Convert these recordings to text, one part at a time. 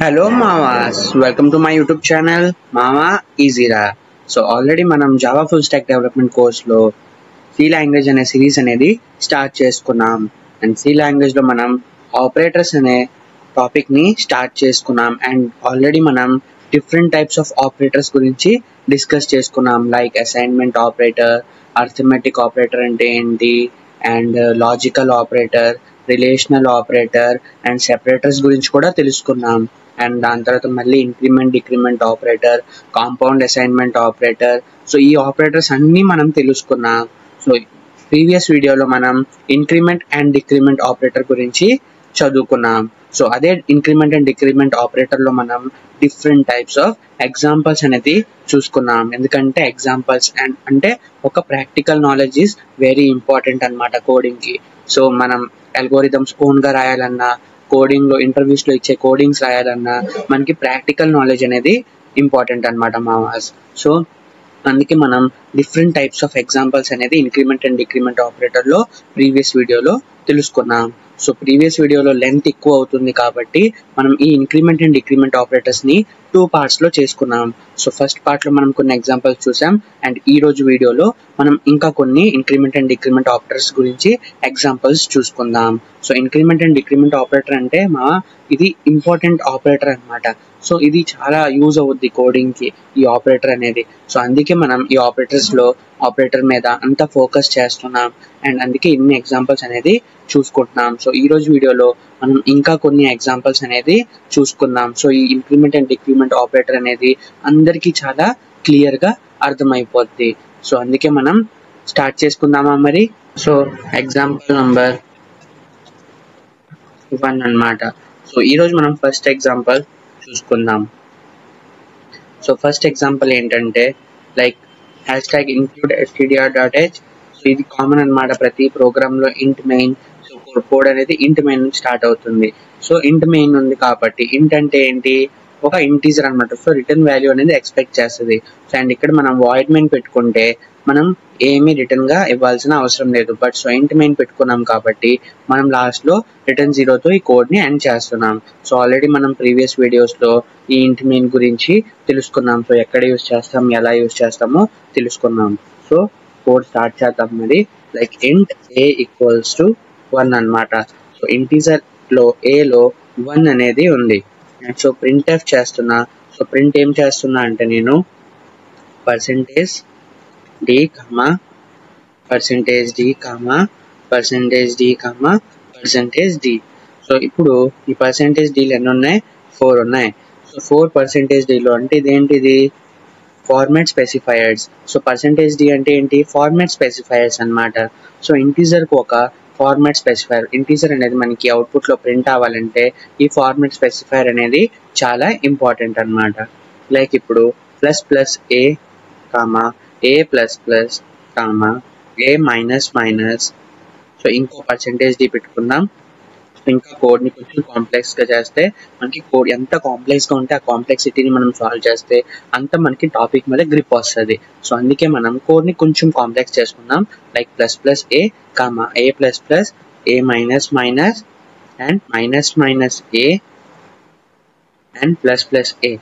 Hello Mamas, welcome to my YouTube channel Mama Easyra. So already మనం Java full stack development కోర్స్లో C language అనే series అనేది start చేసుకున్నాం. And C లాంగ్వేజ్లో మనం ఆపరేటర్స్ అనే టాపిక్ని స్టార్ట్ చేసుకున్నాం. అండ్ ఆల్రెడీ మనం డిఫరెంట్ టైప్స్ ఆఫ్ ఆపరేటర్స్ గురించి డిస్కస్ చేసుకున్నాం. Like assignment operator, arithmetic operator అంటే ఏంటి, and logical operator, relational operator and separators గురించి కూడా తెలుసుకున్నాం. అండ్ దాని తర్వాత మళ్ళీ increment decrement operator, compound assignment operator. So ఈ ఆపరేటర్స్ అన్నీ మనం తెలుసుకున్నాం. సో ప్రీవియస్ వీడియోలో మనం ఇంక్రిమెంట్ అండ్ డిక్రిమెంట్ ఆపరేటర్ గురించి చదువుకున్నాం. సో అదే ఇంక్రిమెంట్ అండ్ డిక్రిమెంట్ ఆపరేటర్లో మనం డిఫరెంట్ టైప్స్ ఆఫ్ ఎగ్జాంపుల్స్ అనేది చూసుకున్నాం. ఎందుకంటే ఎగ్జాంపుల్స్ అంటే ఒక practical knowledge is very important అనమాట కోడింగ్కి. సో మనం అల్గోరిథమ్స్ ఓన్గా రాయాలన్నా, కోడింగ్లో ఇంటర్వ్యూస్లో ఇచ్చే కోడింగ్స్ రాయాలన్నా మనకి ప్రాక్టికల్ నాలెడ్జ్ అనేది ఇంపార్టెంట్ అనమాట మావాస్. సో అందుకే మనం డిఫరెంట్ టైప్స్ ఆఫ్ ఎగ్జాంపుల్స్ అనేది ఇంక్రిమెంట్ అండ్ డిక్రిమెంట్ ఆపరేటర్లో ప్రీవియస్ వీడియోలో తెలుసుకున్నాం. సో ప్రీవియస్ వీడియోలో లెంత్ ఎక్కువ అవుతుంది కాబట్టి మనం ఈ ఇంక్రిమెంట్ అండ్ డిక్రిమెంట్ ఆపరేటర్స్ని 2 పార్ట్స్లో చేసుకున్నాం. సో ఫస్ట్ పార్ట్లో మనం కొన్ని ఎగ్జాంపుల్స్ చూసాం. అండ్ ఈ రోజు వీడియోలో మనం ఇంకా కొన్ని ఇంక్రిమెంట్ అండ్ డిక్రిమెంట్ ఆపరేటర్స్ గురించి ఎగ్జాంపుల్స్ చూసుకుందాం. So increment and decrement operator అంటే ఇది ఇంపార్టెంట్ ఆపరేటర్ అనమాట. సో ఇది చాలా యూజ్ అవుద్ది కోడింగ్కి ఈ ఆపరేటర్ అనేది. సో అందుకే మనం ఈ ఆపరేటర్ మీద అంత ఫోకస్ చేస్తున్నాం. అండ్ అందుకే ఇన్ని ఎగ్జాంపుల్స్ అనేది చూసుకుంటున్నాం. సో ఈ రోజు వీడియోలో మనం ఇంకా కొన్ని ఎగ్జాంపుల్స్ అనేది చూసుకుందాం. సో ఈ ఇంక్రిమెంట్ అండ్ డిక్రిమెంట్ ఆపరేటర్ అనేది అందరికీ చాలా క్లియర్గా అర్థమైపోద్ది. సో అందుకే మనం స్టార్ట్ చేసుకుందామా మరి. సో ఎగ్జాంపుల్ నంబర్ 1 అన్నమాట. సో ఈరోజు మనం ఫస్ట్ ఎగ్జాంపుల్ చూసుకుందాం. సో ఫస్ట్ ఎగ్జాంపుల్ ఏంటంటే లైక్ #include stdr.h. సో ఇది కామన్ అనమాట ప్రతి ప్రోగ్రామ్లో. ఇంట్ మెయిన్, సో కోడ్ అనేది ఇంట్ మెయిన్ నుంచి స్టార్ట్ అవుతుంది. సో ఇంట్ మెయిన్ ఉంది కాబట్టి ఇంట్ అంటే ఏంటి, ఒక ఇంటీజర్ అనమాట. సో రిటర్న్ వాల్యూ అనేది ఎక్స్పెక్ట్ చేస్తుంది. సో అండ్ ఇక్కడ మనం వాయిడ్ మెయిన్ పెట్టుకుంటే మనం ఏమీ రిటర్న్గా ఇవ్వాల్సిన అవసరం లేదు. బట్ సో ఇంట్ మెయిన్ పెట్టుకున్నాం కాబట్టి మనం లాస్ట్లో రిటర్న్ 0తో ఈ కోడ్ని ఎండ్ చేస్తున్నాం. సో ఆల్రెడీ మనం ప్రీవియస్ వీడియోస్లో ఈ ఇంట్ మెయిన్ గురించి తెలుసుకున్నాం. సో ఎక్కడ యూజ్ చేస్తాం, ఎలా యూజ్ చేస్తామో తెలుసుకున్నాం. సో కోడ్ స్టార్ట్ చేద్దాం మరి. లైక్ ఇంట్ a = 1 అనమాట. సో ఇంటీజర్లో ఏలో 1 అనేది ఉంది. సో ప్రింట్ఎఫ్ చేస్తున్నా. సో ప్రింట్ ఏం చేస్తున్నా అంటే నేను %d, %d, %d. సో ఇప్పుడు ఈ %dలు ఎన్ని ఉన్నాయి, 4 ఉన్నాయి. సో 4%dలో అంటే ఇదేంటిది, ఫార్మాట్ స్పెసిఫైయర్స్. సో %d అంటే ఏంటి, ఫార్మాట్ స్పెసిఫైయర్స్ అనమాట. సో ఇంటీజర్కి ఒక ఫార్మాట్ స్పెసిఫైయర్, ఇంటీజర్ అనేది మనకి అవుట్పుట్లో ప్రింట్ అవ్వాలంటే ఈ ఫార్మాట్ స్పెసిఫైయర్ అనేది చాలా ఇంపార్టెంట్ అనమాట. లైక్ ఇప్పుడు ++a, a++, a-, సో ఇంకో %d పెట్టుకుందాం. ఇంకా కోడ్ని కొంచెం కాంప్లెక్స్గా చేస్తే మనకి కోడ్ ఎంత కాంప్లెక్స్గా ఉంటే ఆ కాంప్లెక్సిటీని మనం సాల్వ్ చేస్తే అంత మనకి టాపిక్ మీద గ్రిప్ వస్తుంది. సో అందుకే మనం కోడ్ని కొంచెం కాంప్లెక్స్ చేసుకుందాం. Like ++a, a++, a-, and -a and ++a.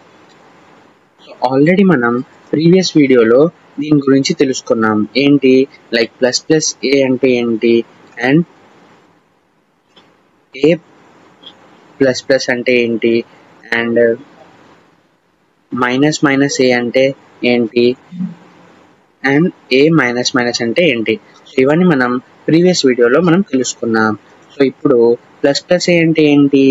So already మనం ప్రీవియస్ వీడియోలో దీని గురించి తెలుసుకున్నాం. ఏంటి, లైక్ ++a అంటే ఏంటి, అండ్ a++ అంటే ఏంటి, అండ్ -a అంటే ఏంటి, అండ్ a-, అంటే ఏంటి. సో ఇవన్నీ మనం ప్రీవియస్ వీడియోలో మనం తెలుసుకున్నాం. సో ఇప్పుడు ++a అంటే ఏంటి,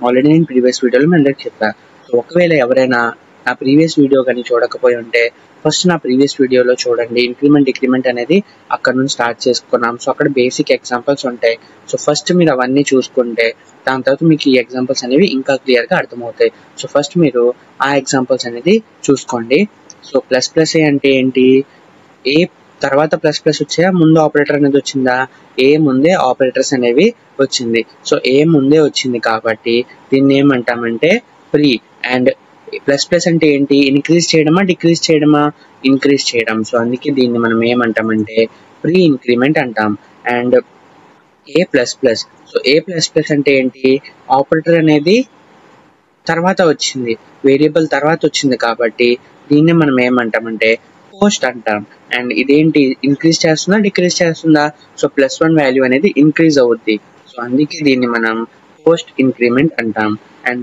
ఆల్రెడీ నేను ప్రీవియస్ వీడియోలో మీ అందరికి చెప్పాను. సో ఒకవేళ ఎవరైనా నా ప్రీవియస్ వీడియో కానీ చూడకపోయి ఉంటే ఫస్ట్ నా ప్రీవియస్ వీడియోలో చూడండి. ఇంక్రిమెంట్ డిక్రిమెంట్ అనేది అక్కడ నుంచి స్టార్ట్ చేసుకున్నాం. సో అక్కడ బేసిక్ ఎగ్జాంపుల్స్ ఉంటాయి. సో ఫస్ట్ మీరు అవన్నీ చూసుకుంటే దాని తర్వాత మీకు ఈ ఎగ్జాంపుల్స్ అనేవి ఇంకా క్లియర్గా అర్థమవుతాయి. సో ఫస్ట్ మీరు ఆ ఎగ్జాంపుల్స్ అనేది చూసుకోండి. సో ++a అంటే ఏంటి, ఏ తర్వాత ++ వచ్చా, ముందు ఆపరేటర్ అనేది వచ్చిందా, ఏ ముందే ఆపరేటర్స్ అనేవి వచ్చింది. సో ఏ ముందే వచ్చింది కాబట్టి దీన్ని ఏమంటామంటే ప్రీ. అండ్ ++ అంటే ఏంటి, ఇంక్రీజ్ చేయడమా డిక్రీజ్ చేయడమా, ఇంక్రీజ్ చేయడం. సో అందుకే దీన్ని మనం ఏమంటామంటే ప్రీ ఇంక్రిమెంట్ అంటాం. అండ్ a++, సో a++ అంటే ఏంటి, ఆపరేటర్ అనేది తర్వాత వచ్చింది, వేరియబుల్ తర్వాత వచ్చింది కాబట్టి దీన్ని మనం ఏమంటామంటే పోస్ట్ అంటాం. అండ్ ఇదేంటి ఇంక్రీజ్ చేస్తుందా డిక్రీజ్ చేస్తుందా? సో +1 వాల్యూ అనేది ఇంక్రీజ్ అవుద్ది. సో అందుకే దీన్ని మనం పోస్ట్ ఇంక్రిమెంట్ అంటాం. అండ్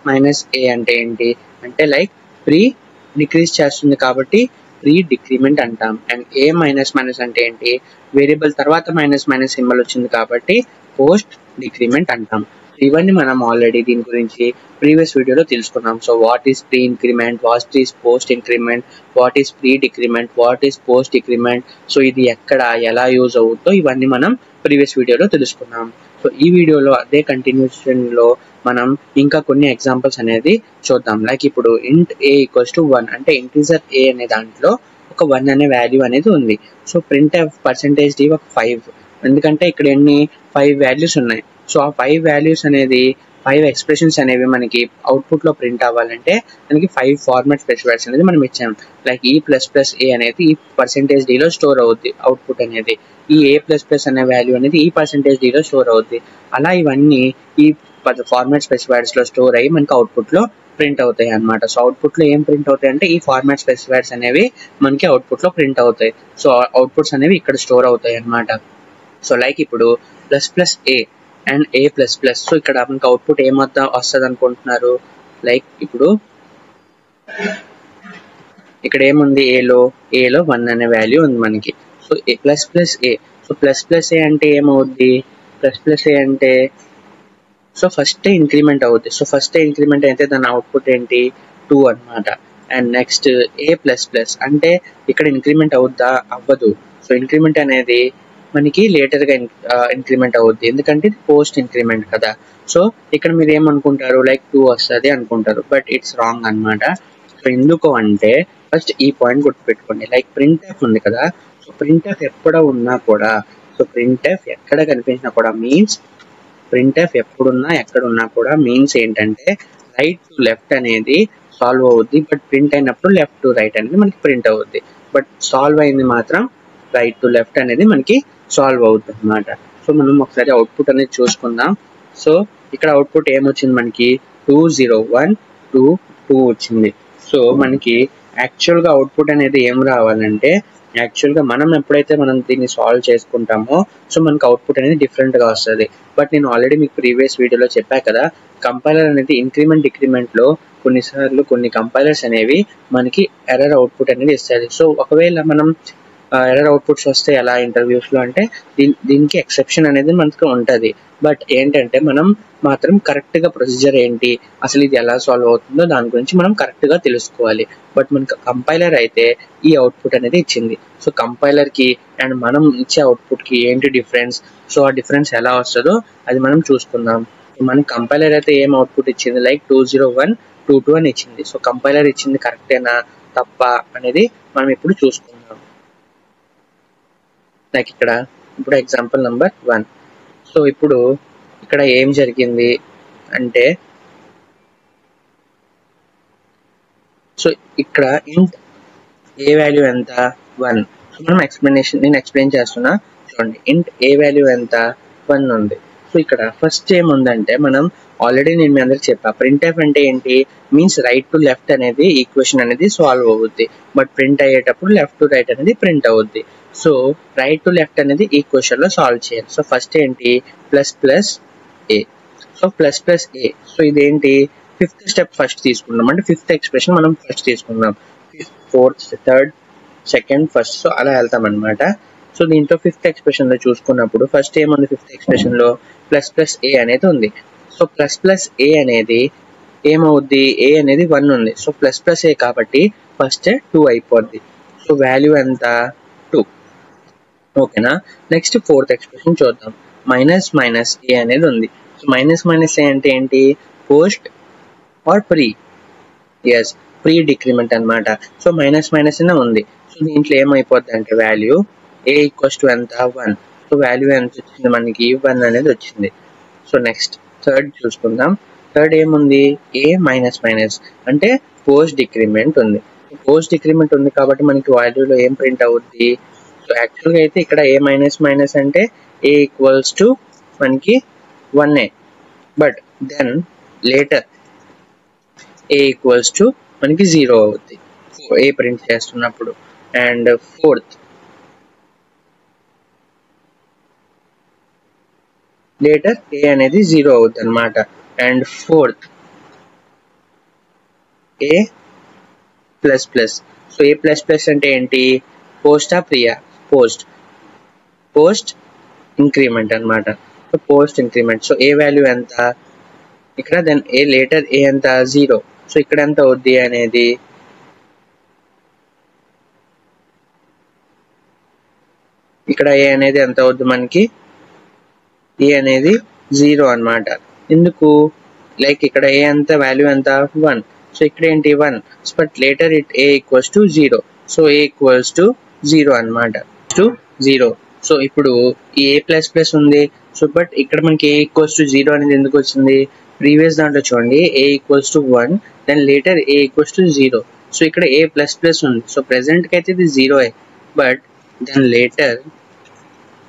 మైనస్ ఏ అంటే ఏంటి అంటే లైక్ ప్రీ డిక్రీజ్ చేస్తుంది కాబట్టి ప్రీ డిక్రిమెంట్ అంటాం. అండ్ ఏ మైనస్ అంటే ఏంటి, వేరియబుల్ తర్వాత మైనస్ సింబల్ వచ్చింది కాబట్టి పోస్ట్ డిక్రిమెంట్ అంటాం. ఇవన్నీ మనం ఆల్రెడీ దీని గురించి ప్రీవియస్ వీడియోలో తెలుసుకున్నాం. So what is pre increment, what is post increment, what is pre decrement, what is post decrement, so ఇది ఎక్కడ ఎలా యూజ్ అవుతుందో ఇవన్నీ మనం ప్రీవియస్ వీడియోలో తెలుసుకున్నాం. సో ఈ వీడియోలో అదే కంటిన్యూషన్ లో మనం ఇంకా కొన్ని ఎగ్జాంపుల్స్ అనేది చూద్దాం. లైక్ ఇప్పుడు int a = 1 అంటే ఇంటీజర్ a అనే దాంట్లో ఒక 1 అనే వాల్యూ అనేది ఉంది. సో printf %d ఒక 5, ఎందుకంటే ఇక్కడ ఎన్ని 5 వాల్యూస్ ఉన్నాయి. సో ఆ 5 వాల్యూస్ అనేది 5 ఎక్స్ప్రెషన్స్ అనేవి మనకి అవుట్పుట్ లో ప్రింట్ అవ్వాలంటే మనకి 5 ఫార్మాట్ స్పెసిఫైర్స్ అనేది మనం ఇచ్చాం. లైక్ E++a అనేది ఈ %d లో స్టోర్ అవుద్ది అవుట్పుట్ అనేది, ఈ a++ అనే వాల్యూ అనేది ఈ %d లో స్టోర్ అవుద్ది. అలా ఇవన్నీ ఈ ఫార్మాట్ స్పెసిఫైర్స్ లో స్టోర్ అయ్యి మనకి అవుట్పుట్ లో ప్రింట్ అవుతాయి అన్నమాట. సో అవుట్పుట్ లో ఏం ప్రింట్ అవుతాయి అంటే ఈ ఫార్మాట్ స్పెసిఫైర్స్ అనేవి మనకి అవుట్పుట్ లో ప్రింట్ అవుతాయి. సో అవుట్పుట్స్ అనేవి ఇక్కడ స్టోర్ అవుతాయి అన్నమాట. సో లైక్ ఇప్పుడు ++a అండ్ a++, సో ఇక్కడ మనకి అవుట్పుట్ ఏమొద్దా వస్తుంది అనుకుంటున్నారు? లైక్ ఇప్పుడు ఇక్కడ ఏముంది, ఏలో 1 అనే వాల్యూ ఉంది మనకి. సో ++a, సో ++a అంటే ఏమవుద్ది, ++a అంటే సో ఫస్ట్ ఇంక్రిమెంట్ అవుద్ది. సో ఫస్ట్ ఇంక్రిమెంట్ అయితే దాని అవుట్పుట్ ఏంటి 2 అన్నమాట. అండ్ నెక్స్ట్ a++ అంటే ఇక్కడ ఇంక్రిమెంట్ అవుద్దా, అవ్వదు. సో ఇంక్రిమెంట్ అనేది మనకి లేటర్ గా ఇంక్రిమెంట్ అవుద్ది, ఎందుకంటే ఇది పోస్ట్ ఇంక్రిమెంట్ కదా. సో ఇక్కడ మీరు ఏమనుకుంటారు, లైక్ 2 వస్తుంది అనుకుంటారు, బట్ ఇట్స్ రాంగ్ అన్నమాట. సో ఎందుకు అంటే ఫస్ట్ ఈ పాయింట్ గుర్తుపెట్టుకోండి. లైక్ printf ఉంది కదా, సో printf ఎక్కడ ఉన్నా కూడా, సో printf ఎక్కడ కనిపించినా కూడా మీన్స్ printf ఎక్కడున్నా కూడా మీన్స్ ఏంటంటే రైట్ టు లెఫ్ట్ అనేది సాల్వ్ అవుద్ది, బట్ ప్రింట్ అయినప్పుడు లెఫ్ట్ టు రైట్ అనేది మనకి ప్రింట్ అవుద్ది. బట్ సాల్వ్ అయింది మాత్రం రైట్ టు లెఫ్ట్ అనేది మనకి సాల్వ్ అవుతుంది అన్నమాట. సో మనం ఒకసారి అవుట్పుట్ అనేది చూసుకుందాం. సో ఇక్కడ అవుట్పుట్ ఏమొచ్చింది మనకి 2 0 1 2 2 వచ్చింది. సో మనకి యాక్చువల్ గా అవుట్పుట్ అనేది ఏం రావాలంటే, యాక్చువల్ గా మనం ఎప్పుడైతే మనం దీన్ని సాల్వ్ చేసుకుంటామో సో మనకి అవుట్పుట్ అనేది డిఫరెంట్ గా వస్తుంది. బట్ నేను ఆల్రెడీ మీకు ప్రీవియస్ వీడియోలో చెప్పా కదా, కంపైలర్ అనేది ఇంక్రిమెంట్ డిక్రిమెంట్ లో కొన్నిసార్లు కొన్ని కంపైలర్స్ అనేవి మనకి ఎర్రర్ అవుట్పుట్ అనేది ఇస్తుంది. సో ఒకవేళ మనం ఎర్రర్ అవుట్పుట్స్ వస్తే ఎలా ఇంటర్వ్యూస్ లో అంటే దీనికి ఎక్సెప్షన్ అనేది మనకు ఉంటుంది. బట్ ఏంటంటే మనం మాత్రం కరెక్ట్ గా ప్రొసీజర్ ఏంటి, అసలు ఇది ఎలా సాల్వ్ అవుతుందో దాని గురించి మనం కరెక్ట్ గా తెలుసుకోవాలి. బట్ మనకి కంపైలర్ అయితే ఈ అవుట్పుట్ అనేది ఇచ్చింది. సో కంపైలర్ కి అండ్ మనం ఇచ్చే అవుట్పుట్ కి ఏంటి డిఫరెన్స్, సో ఆ డిఫరెన్స్ ఎలా వస్తుందో అది మనం చూసుకుందాం. మనకి కంపైలర్ అయితే ఏం అవుట్పుట్ ఇచ్చింది, లైక్ 2 0 1 2 2 అని ఇచ్చింది. సో కంపైలర్ ఇచ్చింది కరెక్టేనా తప్ప అనేది మనం ఇప్పుడు చూసుకుందాం. లైక్ ఇక్కడ ఇప్పుడు ఎగ్జాంపుల్ నెంబర్ 1. సో ఇప్పుడు ఇక్కడ ఏం జరిగింది అంటే, సో ఇక్కడ ఇంట్ ఏ వాల్యూ ఎంత 1. సో మనం నేను ఎక్స్ప్లెయిన్ చేస్తున్నా చూడండి. ఇంట్ ఏ వాల్యూ ఎంత 1 ఉంది. సో ఇక్కడ ఫస్ట్ ఏముందంటే మనం ఆల్రెడీ నేను మీ అందరికి చెప్పా, printf అంటే ఏంటి మీన్స్ రైట్ టు లెఫ్ట్ అనేది ఈక్వేషన్ అనేది సాల్వ్ అవుద్ది, బట్ ప్రింట్ అయ్యేటప్పుడు లెఫ్ట్ టు రైట్ అనేది ప్రింట్ అవుద్ది. సో రైట్ టు లెఫ్ట్ అనేది ఈక్వేషన్ లో సాల్వ్ చేయాలి. సో ఫస్ట్ ఏంటి ++a, సో ++a, సో ఇదేంటి 5th స్టెప్ ఫస్ట్ తీసుకున్నాం, అంటే 5th ఎక్స్ప్రెషన్ మనం ఫస్ట్ తీసుకున్నాం, 4th 3rd 2nd 1st, so అలా వెళ్తాం అనమాట. సో దీంట్లో 5th ఎక్స్ప్రెషన్ లో చూసుకున్నప్పుడు ఫస్ట్ ఏముంది, 5th ఎక్స్ప్రెషన్ లో ++a అనేది ఉంది. సో ++a అనేది ఏమవుద్ది, a అనేది 1 ఉంది. సో ++a కాబట్టి ఫస్ట్ 2 అయిపోద్ది. సో వాల్యూ ఎంత 2. ఓకేనా. నెక్స్ట్ 4th ఎక్స్ప్రెషన్ చూద్దాం. -a అనేది ఉంది. సో -a అంటే ఏంటి, post or pre, yes pre decrement అనమాట. సో మైనస్ అనే ఉంది. సో దీంట్లో ఏమైపోద్ది అంటే వాల్యూ a = ఎంత 1. సో వాల్యూ ఎంత వచ్చింది మనకి 1 అనేది వచ్చింది. సో నెక్స్ట్ థర్డ్ చూసుకుందాం. థర్డ్ ఏముంది, a అంటే పోస్ట్ డిక్రిమెంట్ ఉంది. పోస్ట్ డిక్రిమెంట్ ఉంది కాబట్టి మనకి వాల్యూలో ఏం ప్రింట్ అవుద్ది, సో యాక్చువల్గా అయితే ఇక్కడ a అంటే a = మనకి 1a, but then later a equals to మనకి 0 అవుద్ది ఏ ప్రింట్ చేస్తున్నప్పుడు. అండ్ ఫోర్త్ లేటర్ ఏ అనేది 0 అవుద్ది అనమాట. And fourth a plus plus. So a plus plus అంటే ఏంటి? పోస్టా ప్రియా? పోస్ట్ ఇంక్రిమెంట్ అనమాట. So post increment. So a value ఎంత ఇక్కడ, దెన్ ఏ లేటర్ ఏ ఎంత 0. సో ఇక్కడ ఎంత అవుద్ది అనేది ఇక్కడ ఏ అనేది ఎంత అవుద్ది మనకి? ఏ అనేది 0 అనమాట. ఎందుకు? లైక్ ఇక్కడ ఏ ఎంత వాల్యూ ఎంత 1. సో ఇక్కడ ఏంటి 1, but later it A equals to 0. So a equals to 0 అనమాట, టు 0. సో ఇప్పుడు ఈ ఏ ప్లస్ ప్లస్ ఉంది. సో బట్ ఇక్కడ మనకి ఏ ఈక్వల్స్ టు 0 అనేది ఎందుకు వచ్చింది? ప్రీవియస్ దాంట్లో చూడండి a equals to 1, then later a equals to 0. So ఇక్కడ ఏ ప్లస్ ప్లస్ ఉంది. సో ప్రెసెంట్కి అయితే ఇది 0, but then later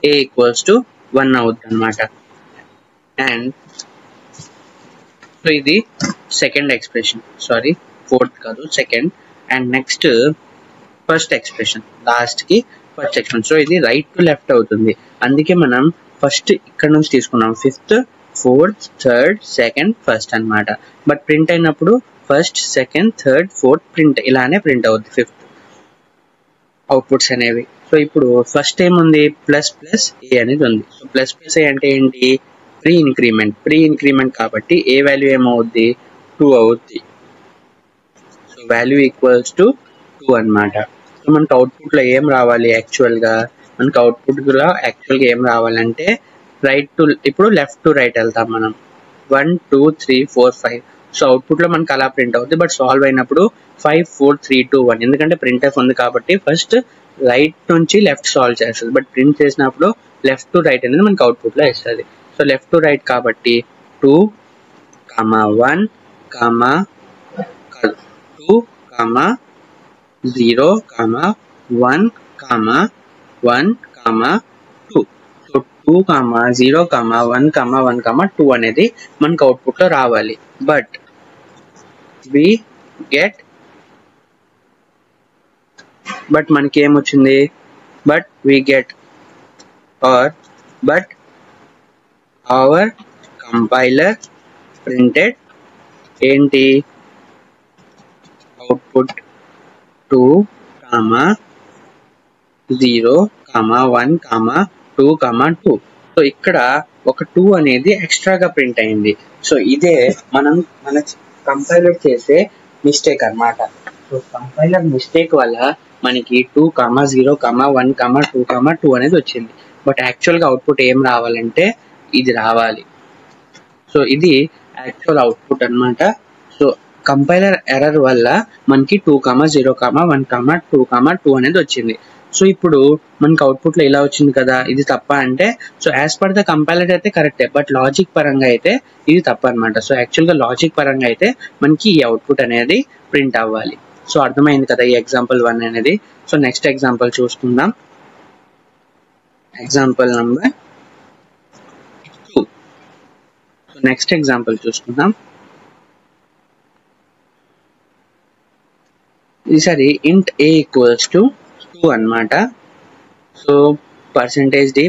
a equals to 1 అవుతుంది అనమాట. అండ్ సో ఇది సెకండ్ ఎక్స్ప్రెషన్, సారీ ఫోర్త్ కాదు, second. And next first expression, last కి ఫస్ట్ ఎక్స్ప్రెషన్. సో ఇది రైట్ టు లెఫ్ట్ అవుతుంది. అందుకే మనం ఫస్ట్ ఇక్కడ నుంచి తీసుకున్నాం, fifth, fourth, third, second, first అనమాట. బట్ ప్రింట్ అయినప్పుడు first, second, third, fourth print ఇలానే ప్రింట్ అవుతుంది ఫిఫ్త్ అవుట్పుట్స్ అనేవి. సో ఇప్పుడు ఫస్ట్ ఏముంది? ప్లస్ ప్లస్ ఏ అనేది ఉంది. సో ప్లస్ ప్లస్ ఏ అంటే ఏంటి? ప్రీ ఇంక్రిమెంట్ కాబట్టి ఏ వాల్యూ ఏమవుద్ది? 2 అవుద్ది. సో వాల్యూ ఈక్వల్స్ టు 2 అనమాట. సో మనకు అవుట్పుట్ లో ఏం రావాలి? మనకు అవుట్పుట్ లో యాక్చువల్గా ఏం రావాలంటే ఇప్పుడు లెఫ్ట్ టు రైట్ వెళ్తాం మనం. 1 2 3 4 5. సో అవుట్పుట్ లో మనకు అలా ప్రింట్ అవుతుంది. బట్ సాల్వ్ అయినప్పుడు 5 4 3 2 1, ఎందుకంటే ప్రింట్ ఎఫ్ ఉంది కాబట్టి ఫస్ట్ రైట్ నుంచి లెఫ్ట్ సాల్వ్ చేస్తుంది. బట్ ప్రింట్ చేసినప్పుడు లెఫ్ట్ టు రైట్ అనేది మనకు అవుట్పుట్ లో ఇస్తుంది. సో లెఫ్ట్ టు రైట్ కాబట్టి 2 1 2 0 1 1 2. సో 2 0 1 1 2 అనేది మనకు అవుట్పుట్ లో రావాలి. బట్ మనకి ఏమొచ్చింది? బట్ అవర్ కంపైలర్ ప్రింటెడ్ ఏంటి? అవుట్పుట్ 2 0 1 2 2. సో ఇక్కడ ఒక 2 అనేది ఎక్స్ట్రాగా ప్రింట్ అయింది. సో ఇదే మన కంపైలర్ చేసే మిస్టేక్ అన్నమాట. సో కంపైలర్ మిస్టేక్ వల్ల మనకి 2 0 1 2 2 అనేది వచ్చింది. బట్ యాక్చువల్గా అవుట్పుట్ ఏం రావాలంటే ఇది రావాలి. సో ఇది యాక్చువల్ అవుట్పుట్ అన్నమాట. సో కంపైలర్ ఎర్రర్ వల్ల మనకి 2 0 1 2 2 అనేది వచ్చింది. సో ఇప్పుడు మనకి అవుట్పుట్ లో ఇలా వచ్చింది కదా, ఇది తప్ప అంటే? So as per the compiler అయితే కరెక్టే, బట్ లాజిక్ పరంగా అయితే ఇది తప్ప అనమాట. సో యాక్చువల్గా లాజిక్ పరంగా అయితే మనకి ఈ అవుట్పుట్ అనేది ప్రింట్ అవ్వాలి. సో అర్థమైంది కదా ఈ ఎగ్జాంపుల్ 1 అనేది. సో నెక్స్ట్ ఎగ్జాంపుల్ చూసుకుందాం, example number 2. So next example చూసుకుందాం. ఈసారి ఇంట్ ఏ ఈక్వల్స్ టు 2 అనమాట. So %d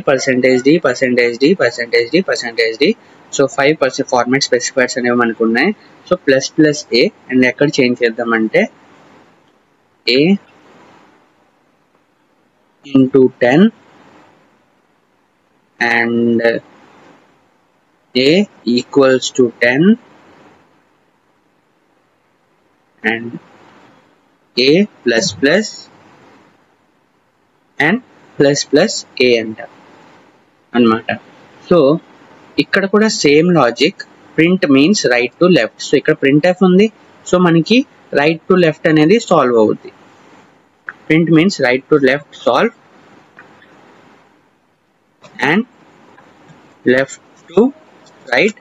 so 5% format specifiers అనేవి మనకు ఉన్నాయి. సో ప్లస్ ఏ అండ్ ఎక్కడ చేంజ్ చేద్దామంటే a into 10 and a equals to 10 and a plus plus and plus plus a అంట అన్నమాట. సో ఇక్కడ కూడా same logic, print means right to left. So ఇక్కడ ప్రింట్ ఎఫ్ ఉంది, సో మనకి right to left అనేది సాల్వ్ అవుద్ది. Print means right to left solve and left to right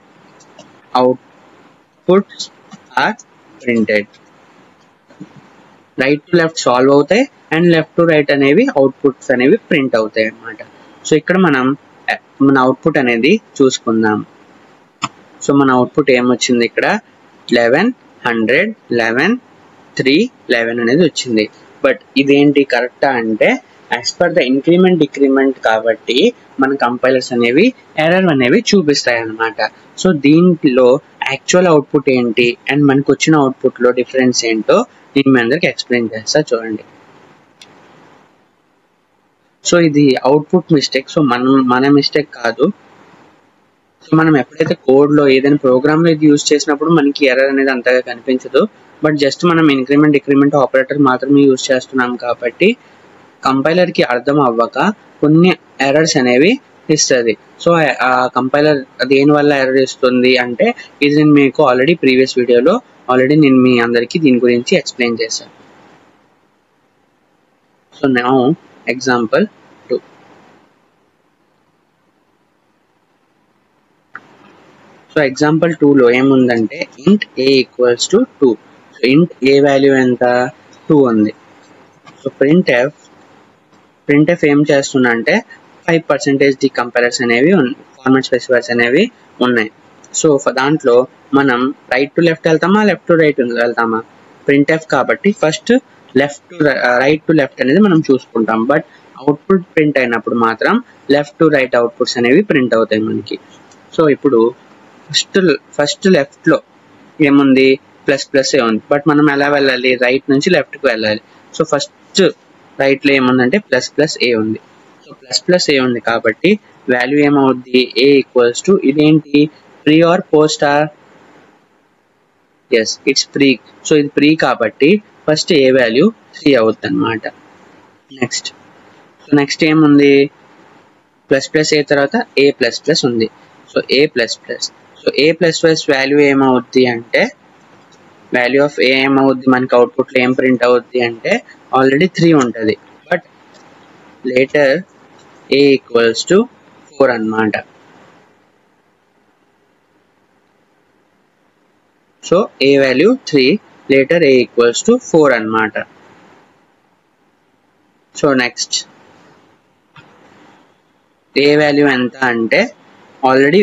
outputs are printed. Right to left solve అవుతాయి and left to right అనేవి outputs అనేవి print అవుతాయి అన్నమాట. సో ఇక్కడ మన అవుట్పుట్ అనేది చూసుకుందాం. సో మన అవుట్పుట్ ఏమొచ్చింది? ఇక్కడ 11 100, 11, 3, 11 అనేది వచ్చింది. బట్ ఇదేంటి కరెక్టా అంటే as per the increment decrement కాబట్టి మన కంపైలర్స్ అనేవి ఎర్రర్ అనేవి చూపిస్తాయి అన్నమాట. సో దీంట్లో యాక్చువల్ అవుట్పుట్ ఏంటి అండ్ మనకు వచ్చిన అవుట్పుట్లో డిఫరెన్స్ ఏంటో నేను మీ అందరికి ఎక్స్ప్లెయిన్ చేస్తా చూడండి. సో ఇది అవుట్పుట్ మిస్టేక్. సో మన మిస్టేక్ కాదు. సో మనం ఎప్పుడైతే కోడ్లో ఏదైనా ప్రోగ్రామ్లో ఇది యూజ్ చేసినప్పుడు మనకి ఎర్రర్ అనేది అంతగా కనిపించదు. బట్ జస్ట్ మనం ఇంక్రిమెంట్ డిక్రిమెంట్ ఆపరేటర్ మాత్రమే యూజ్ చేస్తున్నాం కాబట్టి కంపైలర్కి అర్థం అవ్వక కొన్ని ఎర్రర్స్ అనేవి ఇస్తుంది. సో ఆ కంపైలర్ దేనివల్ల ఎర్రర్ ఇస్తుంది అంటే ఇది నేను మీకు ఆల్రెడీ ప్రీవియస్ వీడియోలో నేను మీ అందరికీ దీని గురించి ఎక్స్ప్లెయిన్ చేశాను. So now example 2. So example 2లో ఏముందంటే int a equals to 2. So int a value ఎంత 2 ఉంది. సో printf ఏం చేస్తున్నా అంటే 5% ది కంపైలర్స్ అనేవి ఫార్మాట్ స్పెసిఫైర్స్ అనేవి ఉన్నాయి. సో దాంట్లో మనం రైట్ టు లెఫ్ట్ వెళ్తామా లెఫ్ట్ టు రైట్ వెళ్తామా? printf కాబట్టి ఫస్ట్ రైట్ టు లెఫ్ట్ అనేది మనం చూసుకుంటాం. బట్ అవుట్పుట్ ప్రింట్ అయినప్పుడు మాత్రం లెఫ్ట్ టు రైట్ అవుట్పుట్స్ అనేవి ప్రింట్ అవుతాయి మనకి. సో ఇప్పుడు ఫస్ట్ లెఫ్ట్లో ఏముంది ప్లస్ ఏ ఉంది. బట్ మనం ఎలా వెళ్ళాలి? రైట్ నుంచి లెఫ్ట్కి వెళ్ళాలి. సో ఫస్ట్ రైట్లో ఏముందంటే ప్లస్ ఏ ఉంది. సో ప్లస్ ఏ ఉంది కాబట్టి వాల్యూ ఏమవుద్ది? ఏ ఈక్వల్స్ టు ఇదేంటి pre or post or? Yes, it's pre. So ఇది ప్రీ కాబట్టి ఫస్ట్ ఏ వాల్యూ 3 అవుద్ది అనమాట. నెక్స్ట్ ఏముంది? ప్లస్ ఏ తర్వాత ఏ ప్లస్ ఉంది. సో ఏ ప్లస్ వాల్యూ ఏమవుద్ది అంటే వాల్యూ ఆఫ్ ఏ ఏమవుద్ది మనకి అవుట్పుట్లో ఏం ప్రింట్ అవుద్ది అంటే ఆల్రెడీ 3 ఉంటుంది. But later a equals to 4 అన్నమాట. So a value 3, later a equals to 4 అన్నమాట. సో నెక్స్ట్ ఏ వాల్యూ ఎంత అంటే ఆల్రెడీ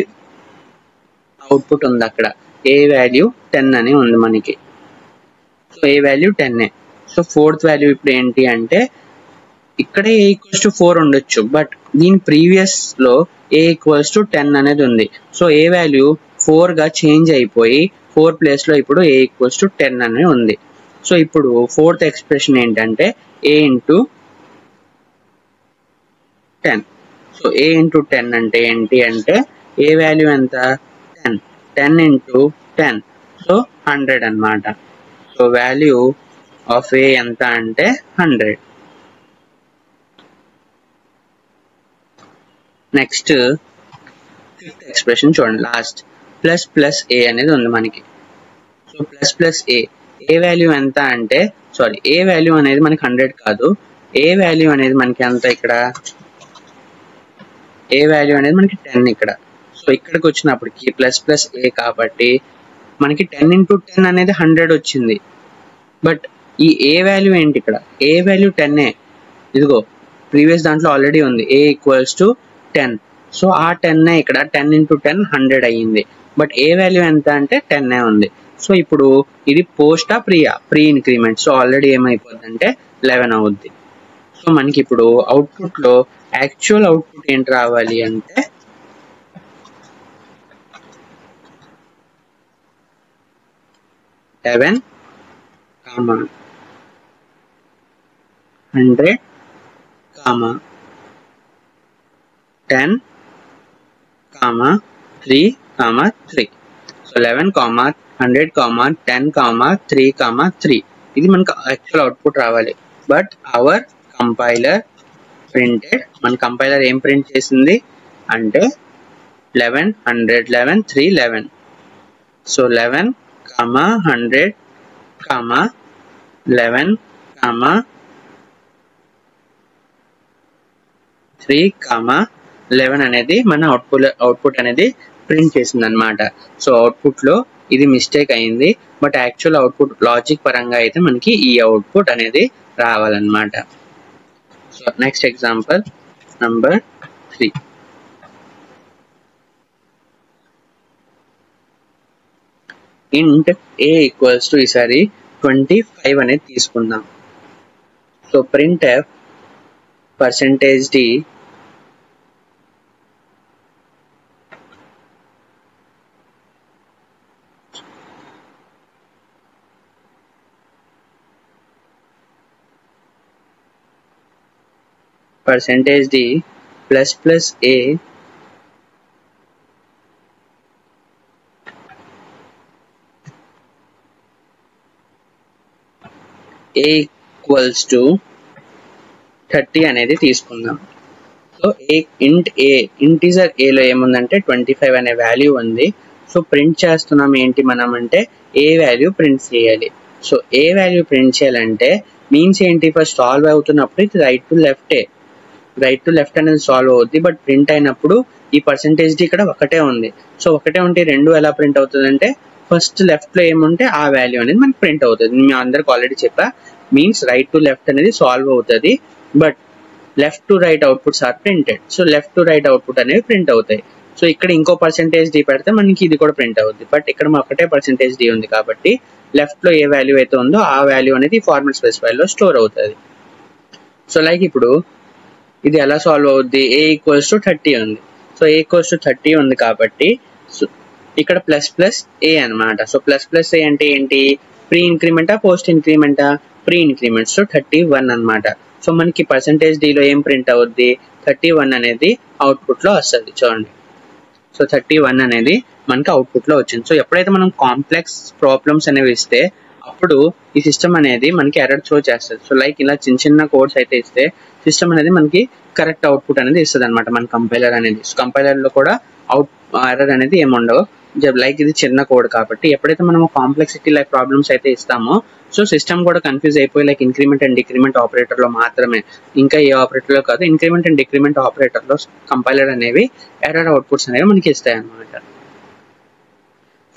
అవుట్పుట్ ఉంది అక్కడ. ఏ వాల్యూ 10 అని ఉంది మనకి. So a value 10. So fourth value ఇప్పుడు ఏంటి అంటే ఇక్కడ ఏ ఈక్వల్స్ టు 4 ఉండొచ్చు. బట్ దీని ప్రీవియస్లో ఏ ఈక్వల్స్ టు 10 అనేది ఉంది. సో ఏ వాల్యూ 4గా చేంజ్ అయిపోయి 4 ప్లేస్లో ఇప్పుడు ఏ ఈక్వల్స్ టు 10 అని ఉంది. సో ఇప్పుడు ఫోర్త్ ఎక్స్ప్రెషన్ ఏంటంటే ఏ ఇంటూ 10. సో ఏ ఇంటూ 10 అంటే ఏంటి అంటే ఏ వాల్యూ ఎంత 10 ఇంటూ 10. సో 100 అన్నమాట. సో వాల్యూ ఆఫ్ ఏ ఎంత అంటే 100. నెక్స్ట్ ఫిఫ్త్ ఎక్స్ప్రెషన్ చూడండి. లాస్ట్ ప్లస్ ఏ అనేది ఉంది మనకి. సో ప్లస్ ఏ వాల్యూ ఎంత అంటే ఏ వాల్యూ అనేది మనకి 100 కాదు. ఏ వాల్యూ అనేది మనకి ఎంత ఇక్కడ? ఏ వాల్యూ అనేది మనకి 10 ఇక్కడ. సో ఇక్కడికి వచ్చినప్పటికి ప్లస్ ఏ కాబట్టి మనకి 10 ఇంటూ 10 అనేది 100 వచ్చింది. బట్ ఈ ఏ వాల్యూ ఏంటి ఇక్కడ? ఏ వాల్యూ 10. ఇదిగో ప్రీవియస్ దాంట్లో ఆల్రెడీ ఉంది ఏ ఈక్వల్స్ టు 10. సో ఆ 10 ఇక్కడ 10 ఇంటూ 10 100 అయ్యింది. బట్ ఏ వాల్యూ ఎంత అంటే 10 ఉంది. సో ఇప్పుడు ఇది పోస్టా ప్రీ ఇంక్రిమెంట్. సో ఆల్రెడీ ఏమైపోద్ది అంటే 11 అవుద్ది. సో మనకి ఇప్పుడు అవుట్పుట్లో యాక్చువల్ అవుట్పుట్ ఏంటి రావాలి అంటే 11, 100, 10, 3, 3. సో 11, 100, 10, 3, 3. ఇది మనకు యాక్చువల్ అవుట్పుట్ రావాలి. బట్ అవర్ కంపైలర్ ప్రింటెడ్, మన కంపైలర్ ఏం ప్రింట్ చేసింది అంటే 11, 100, 11, 3, 11. సో 11, 100, 11, 3, 11 అనేది మన అవుట్పుట్ అనేది ప్రింట్ చేసింది అనమాట. సో అవుట్పుట్లో ఇది మిస్టేక్ అయింది. బట్ యాక్చువల్ అవుట్పుట్ లాజిక్ పరంగా అయితే మనకి ఈ అవుట్పుట్ అనేది రావాలన్నమాట. So next example number 3. ఇంట్ a ఈక్వల్స్ టు ఈసారి 25 అనేది తీసుకుందాం. So printf %d plus a equals to 30 అనేది తీసుకుందాం. సో ఇంటీజర్ a లో ఏముందంటే 25 అనే వాల్యూ ఉంది. సో ప్రింట్ చేస్తున్నాం ఏంటి మనం అంటే ఏ వాల్యూ ప్రింట్ చేయాలి. సో ఏ వాల్యూ ప్రింట్ చేయాలంటే మీన్స్ ఏంటి, ఫస్ట్ సాల్వ్ అవుతున్నప్పుడు ఇది రైట్ టు లెఫ్ట్ అనేది సాల్వ్ అవుద్ది. బట్ ప్రింట్ అయినప్పుడు ఈ %d ఇక్కడ ఒకటే ఉంది. సో ఒకటే ఉంటే రెండు ఎలా ప్రింట్ అవుతుంది అంటే ఫస్ట్ లెఫ్ట్ లో ఏముంటే ఆ వాల్యూ అనేది మనకి ప్రింట్ అవుతుంది. మీ అందరికి ఆల్రెడీ చెప్పా, మీన్స్ రైట్ టు లెఫ్ట్ అనేది సాల్వ్ అవుతుంది, but left to right outputs are printed. So left to right output అనేవి ప్రింట్ అవుతాయి. సో ఇక్కడ ఇంకో %d పెడితే మనకి ఇది కూడా ప్రింట్ అవుతుంది. బట్ ఇక్కడ ఒకటే %d ఉంది కాబట్టి లెఫ్ట్ లో ఏ వాల్యూ అయితే ఉందో ఆ వాల్యూ అనేది ఫార్మాట్ స్పెసిఫైర్ లో స్టోర్ అవుతుంది. సో లైక్ ఇప్పుడు ఇది ఎలా సాల్వ్ అవుద్ది, a ఈక్వల్స్ టు 30 ఉంది. సో a ఈక్వల్స్ టు 30 ఉంది కాబట్టి ఇక్కడ ++a అనమాట. సో ++a అంటే ఏంటి, ప్రీ ఇంక్రిమెంటా పోస్ట్ ఇంక్రిమెంటా, ప్రీ ఇంక్రిమెంట్. సో 31 అనమాట. సో మనకి %d లో ఏం ప్రింట్ అవుద్ది, 31 అనేది అవుట్పుట్ లో వస్తుంది. చూడండి, సో 31 అనేది మనకి అవుట్పుట్ లో వచ్చింది. సో ఎప్పుడైతే మనం కాంప్లెక్స్ ప్రాబ్లమ్స్ అనేవి ఇస్తే అప్పుడు ఈ సిస్టమ్ అనేది మనకి ఎర్రర్ త్రో చేస్తుంది. సో లైక్ ఇలా చిన్న కోడ్స్ అయితే ఇస్తే సిస్టమ్ అనేది మనకి కరెక్ట్ అవుట్పుట్ అనేది ఇస్తుంది అనమాట మన కంపైలర్ అనేది. సో కంపైలర్ లో కూడా ఎర్రర్ అనేది ఏముండవు. లైక్ ఇది చిన్న కోడ్ కాబట్టి ఎప్పుడైతే మనం కాంప్లెక్సిటీ లైక్ ప్రాబ్లమ్స్ అయితే ఇస్తామో సో సిస్టమ్ కూడా కన్ఫ్యూజ్ అయిపోయి like increment and decrement operator లో మాత్రమే, ఇంకా ఏ ఆపరేటర్ లో కాదు, ఇంక్రిమెంట్ అండ్ డిక్రిమెంట్ ఆపరేటర్ లో కంపైలర్ అనేవి ఎర్రర్ అవుట్పుట్స్ అనేవి మనకి ఇస్తాయి అనమాట.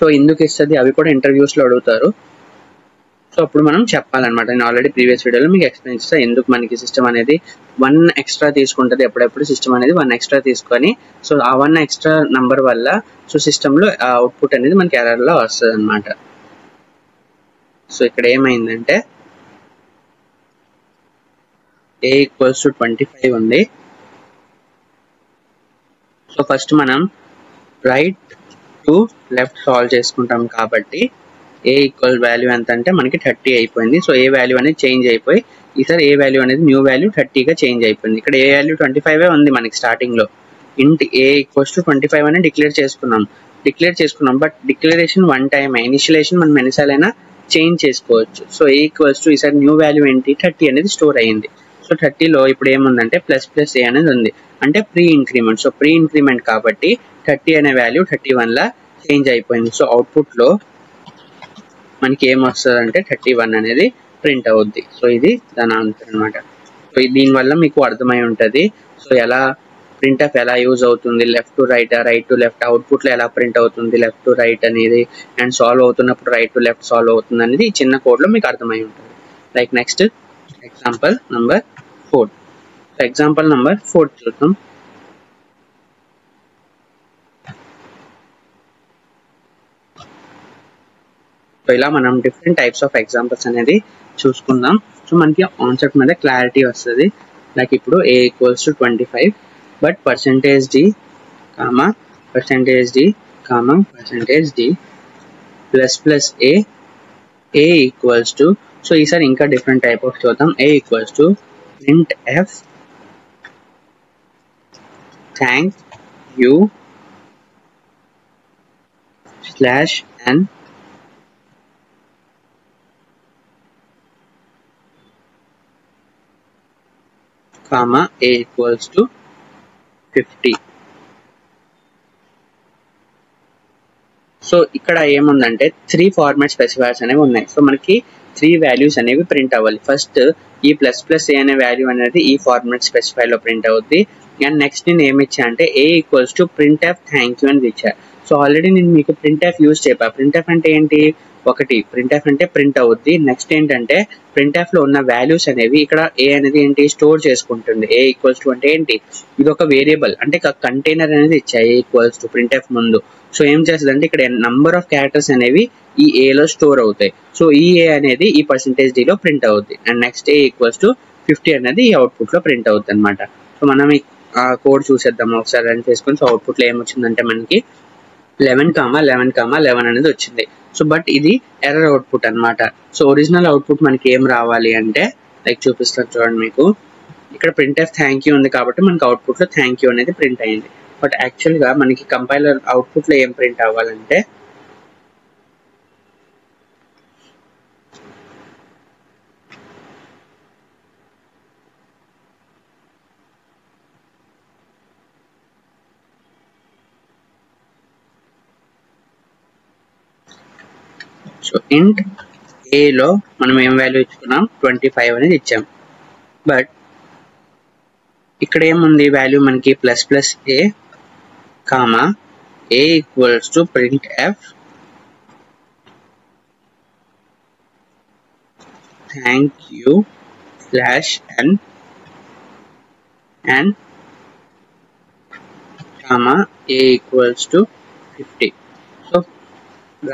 సో ఎందుకు ఇస్తుంది అవి కూడా ఇంటర్వ్యూస్ లో అడుగుతారు. సో అప్పుడు మనం చెప్పాలన్నమాట. నేను ఆల్రెడీ ప్రీవియస్ వీడియోలో మీకు ఎక్స్ప్లెయిన్ చేస్తాను ఎందుకు మనకి సిస్టమ్ అనేది 1 ఎక్స్ట్రా తీసుకుంటుంది. ఎప్పుడెప్పుడు సిస్టమ్ అనేది 1 ఎక్స్ట్రా తీసుకొని సో ఆ 1 ఎక్స్ట్రా నంబర్ వల్ల సో సిస్టంలో అవుట్పుట్ అనేది మనకి ఎర్రర్ లో వస్తుంది అనమాట. సో ఇక్కడ ఏమైందంటే a ఈక్వల్స్ టు 25 ఉంది. సో ఫస్ట్ మనం రైట్ టు లెఫ్ట్ సాల్వ్ చేసుకుంటాం కాబట్టి a ఈక్వల్ వాల్యూ ఎంత అంటే మనకి 30 అయిపోయింది. సో ఏ వాల్యూ అనేది చేంజ్ అయిపోయి ఈసారి ఏ వాల్యూ అనేది న్యూ వాల్యూ 30 గా చేంజ్ అయిపోయింది. ఇక్కడ ఏ వాల్యూ 25 ఉంది మనకి స్టార్టింగ్ లో. ఇంట్ a ఈక్వల్స్ టు 25 అని డిక్లేర్ చేసుకున్నాం. But declaration one time, initialization మనం ఎన్నిసార్లైనా చేంజ్ చేసుకోవచ్చు. సో a ఈక్వల్స్ టు ఈసారి న్యూ వాల్యూ ఏంటి 30 అనేది స్టోర్ అయ్యింది. సో 30లో ఇప్పుడు ఏముందంటే ++a అనేది ఉంది అంటే pre increment. So pre increment కాబట్టి 30 అనే వాల్యూ 31 లా చేంజ్ అయిపోయింది. సో అవుట్పుట్ లో మనకి ఏం వస్తుంది అంటే 31 అనేది ప్రింట్ అవుద్ది. సో ఇది దాని ఆన్సర్ అనమాట. సో దీనివల్ల మీకు అర్థమై ఉంటుంది సో ఎలా ప్రింట్ఎఫ్ ఎలా యూజ్ అవుతుంది, left to right, right to left, output లో ఎలా ప్రింట్ అవుతుంది లెఫ్ట్ టు రైట్ అనేది, అండ్ సాల్వ్ అవుతున్నప్పుడు రైట్ టు లెఫ్ట్ సాల్వ్ అవుతుంది అనేది ఈ చిన్న కోడ్ లో మీకు అర్థమై ఉంటుంది. Like next example number 4. So example number 4 చూద్దాం. సో ఇలా మనం డిఫరెంట్ టైప్స్ ఆఫ్ ఎగ్జాంపుల్స్ అనేది చూసుకుందాం. సో మనకి కాన్సెప్ట్ మీద క్లారిటీ వస్తుంది. లైక్ ఇప్పుడు a equals to 25 but %d ++a equals to, so ఈసారి ఇంకా డిఫరెంట్ టైప్ ఆఫ్ చూద్దాం. a equals to printf thank you /n a equals to 50. So ఇక్కడ ఏముందంటే 3 ఫార్మాట్ స్పెసిఫైర్స్ అనేవి ఉన్నాయి. సో మనకి 3 వాల్యూస్ అనేవి ప్రింట్ అవ్వాలి. ఫస్ట్ ఈ ++a అనే వాల్యూ అనేది ఈ ఫార్మాట్ స్పెసిఫైర్ లో ప్రింట్ అవుద్ది. అండ్ నెక్స్ట్ నేను ఏమి ఇచ్చా అంటే a equals to printf thank you అని ఇచ్చా. సో ఆల్రెడీ నేను మీకు printf యూజ్ చెప్పా. printf అంటే ఏంటి, ఒకటి printf అంటే ప్రింట్ అవుద్ది. నెక్స్ట్ ఏంటంటే printf లో ఉన్న వాల్యూస్ అనేవి ఇక్కడ a అనేది ఏంటి స్టోర్ చేసుకుంటుంది. a ఈక్వల్స్ టు అంటే ఏంటి, ఇది ఒక వేరియబుల్ అంటే కంటైనర్ అనేది ఇచ్చాయి a ఈక్వల్స్ టు printf ముందు. సో ఏం చేస్తుంది అంటే ఇక్కడ నంబర్ ఆఫ్ క్యారెక్టర్స్ అనేవి ఈ a లో స్టోర్ అవుతాయి. సో ఈ a అనేది ఈ %d లో ప్రింట్ అవుద్ది. And next a equals to 50 అనేది ఈ అవుట్పుట్ లో ప్రింట్ అవుతుంది అనమాట. సో మనం ఈ కోడ్ చూసేద్దాం ఒకసారి రన్ చేసుకొని. సో అవుట్పుట్ లో ఏమొచ్చిందంటే మనకి 11,11,11 అనేది వచ్చింది. సో బట్ ఇది ఎర్రర్ అవుట్పుట్ అన్నమాట. సో ఒరిజినల్ అవుట్పుట్ మనకి ఏం రావాలి అంటే లైక్ చూపిస్తాను చూడండి మీకు. ఇక్కడ printf థ్యాంక్ యూ ఉంది కాబట్టి మనకి అవుట్పుట్ లో థ్యాంక్ యూ అనేది ప్రింట్ అయింది. బట్ యాక్చువల్ గా మనకి కంపైలర్ అవుట్పుట్ లో ఏం ప్రింట్ అవ్వాలంటే సో ఇంట్ a లో మనం ఏం వాల్యూ ఇచ్చుకున్నాం 25 అనేది ఇచ్చాం. బట్ ఇక్కడ ఏముంది వాల్యూ మనకి ++a comma a equals to printf thank you /n and comma a equals to 50. So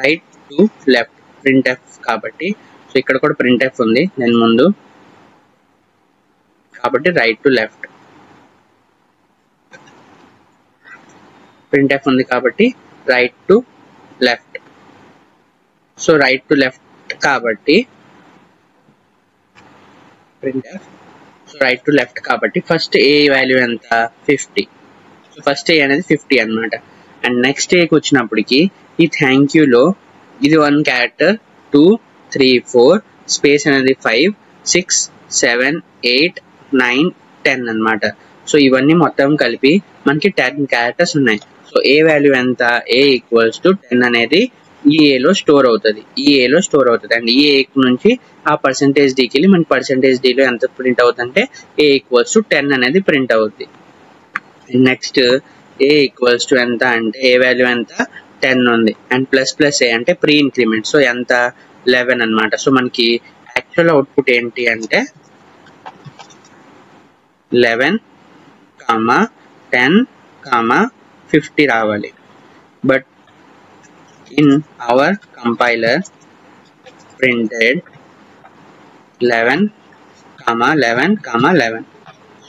right to left printf కాబట్టి సో ఇక్కడ కూడా printf ఉంది దాని ముందు కాబట్టి రైట్ టు లెఫ్ట్ printf ఉంది కాబట్టి right to left. So right to left కాబట్టి printf so right to left కాబట్టి ఫస్ట్ a వాల్యూ ఎంత 50. సో ఫస్ట్ a అనేది 50 అన్నమాట. అండ్ నెక్స్ట్ a కి వచ్చినప్పటికి ఈ థ్యాంక్ యూ లో ఇది 1 క్యారెక్టర్ 2 3 4 స్పేస్ అనేది 5 6 7 8 9 10 అన్నమాట. సో ఇవన్నీ మొత్తం కలిపి మనకి 10 క్యారెక్టర్స్ ఉన్నాయి. సో a వాల్యూ ఎంత a ఈక్వల్స్ టు 10 అనేది ఈ a లో స్టోర్ అవుతుంది. అండ్ ఈ a నుంచి ఆ %d కి వెళ్ళి మనకి %d లో ఎంత ప్రింట్ అవుతుంది అంటే a ఈక్వల్స్ టు 10 అనేది ప్రింట్ అవుద్ది. నెక్స్ట్ a ఈక్వల్స్ టు ఎంత అంటే a వాల్యూ ఎంత 10 ఉంది. అండ్ ++a అంటే ప్రీ ఇంక్రిమెంట్ సో ఎంత 11 అన్నమాట. సో మనకి యాక్చువల్ అవుట్పుట్ ఏంటి అంటే 11, 10, 50 రావాలి. But in our compiler printed 11, 11, 11.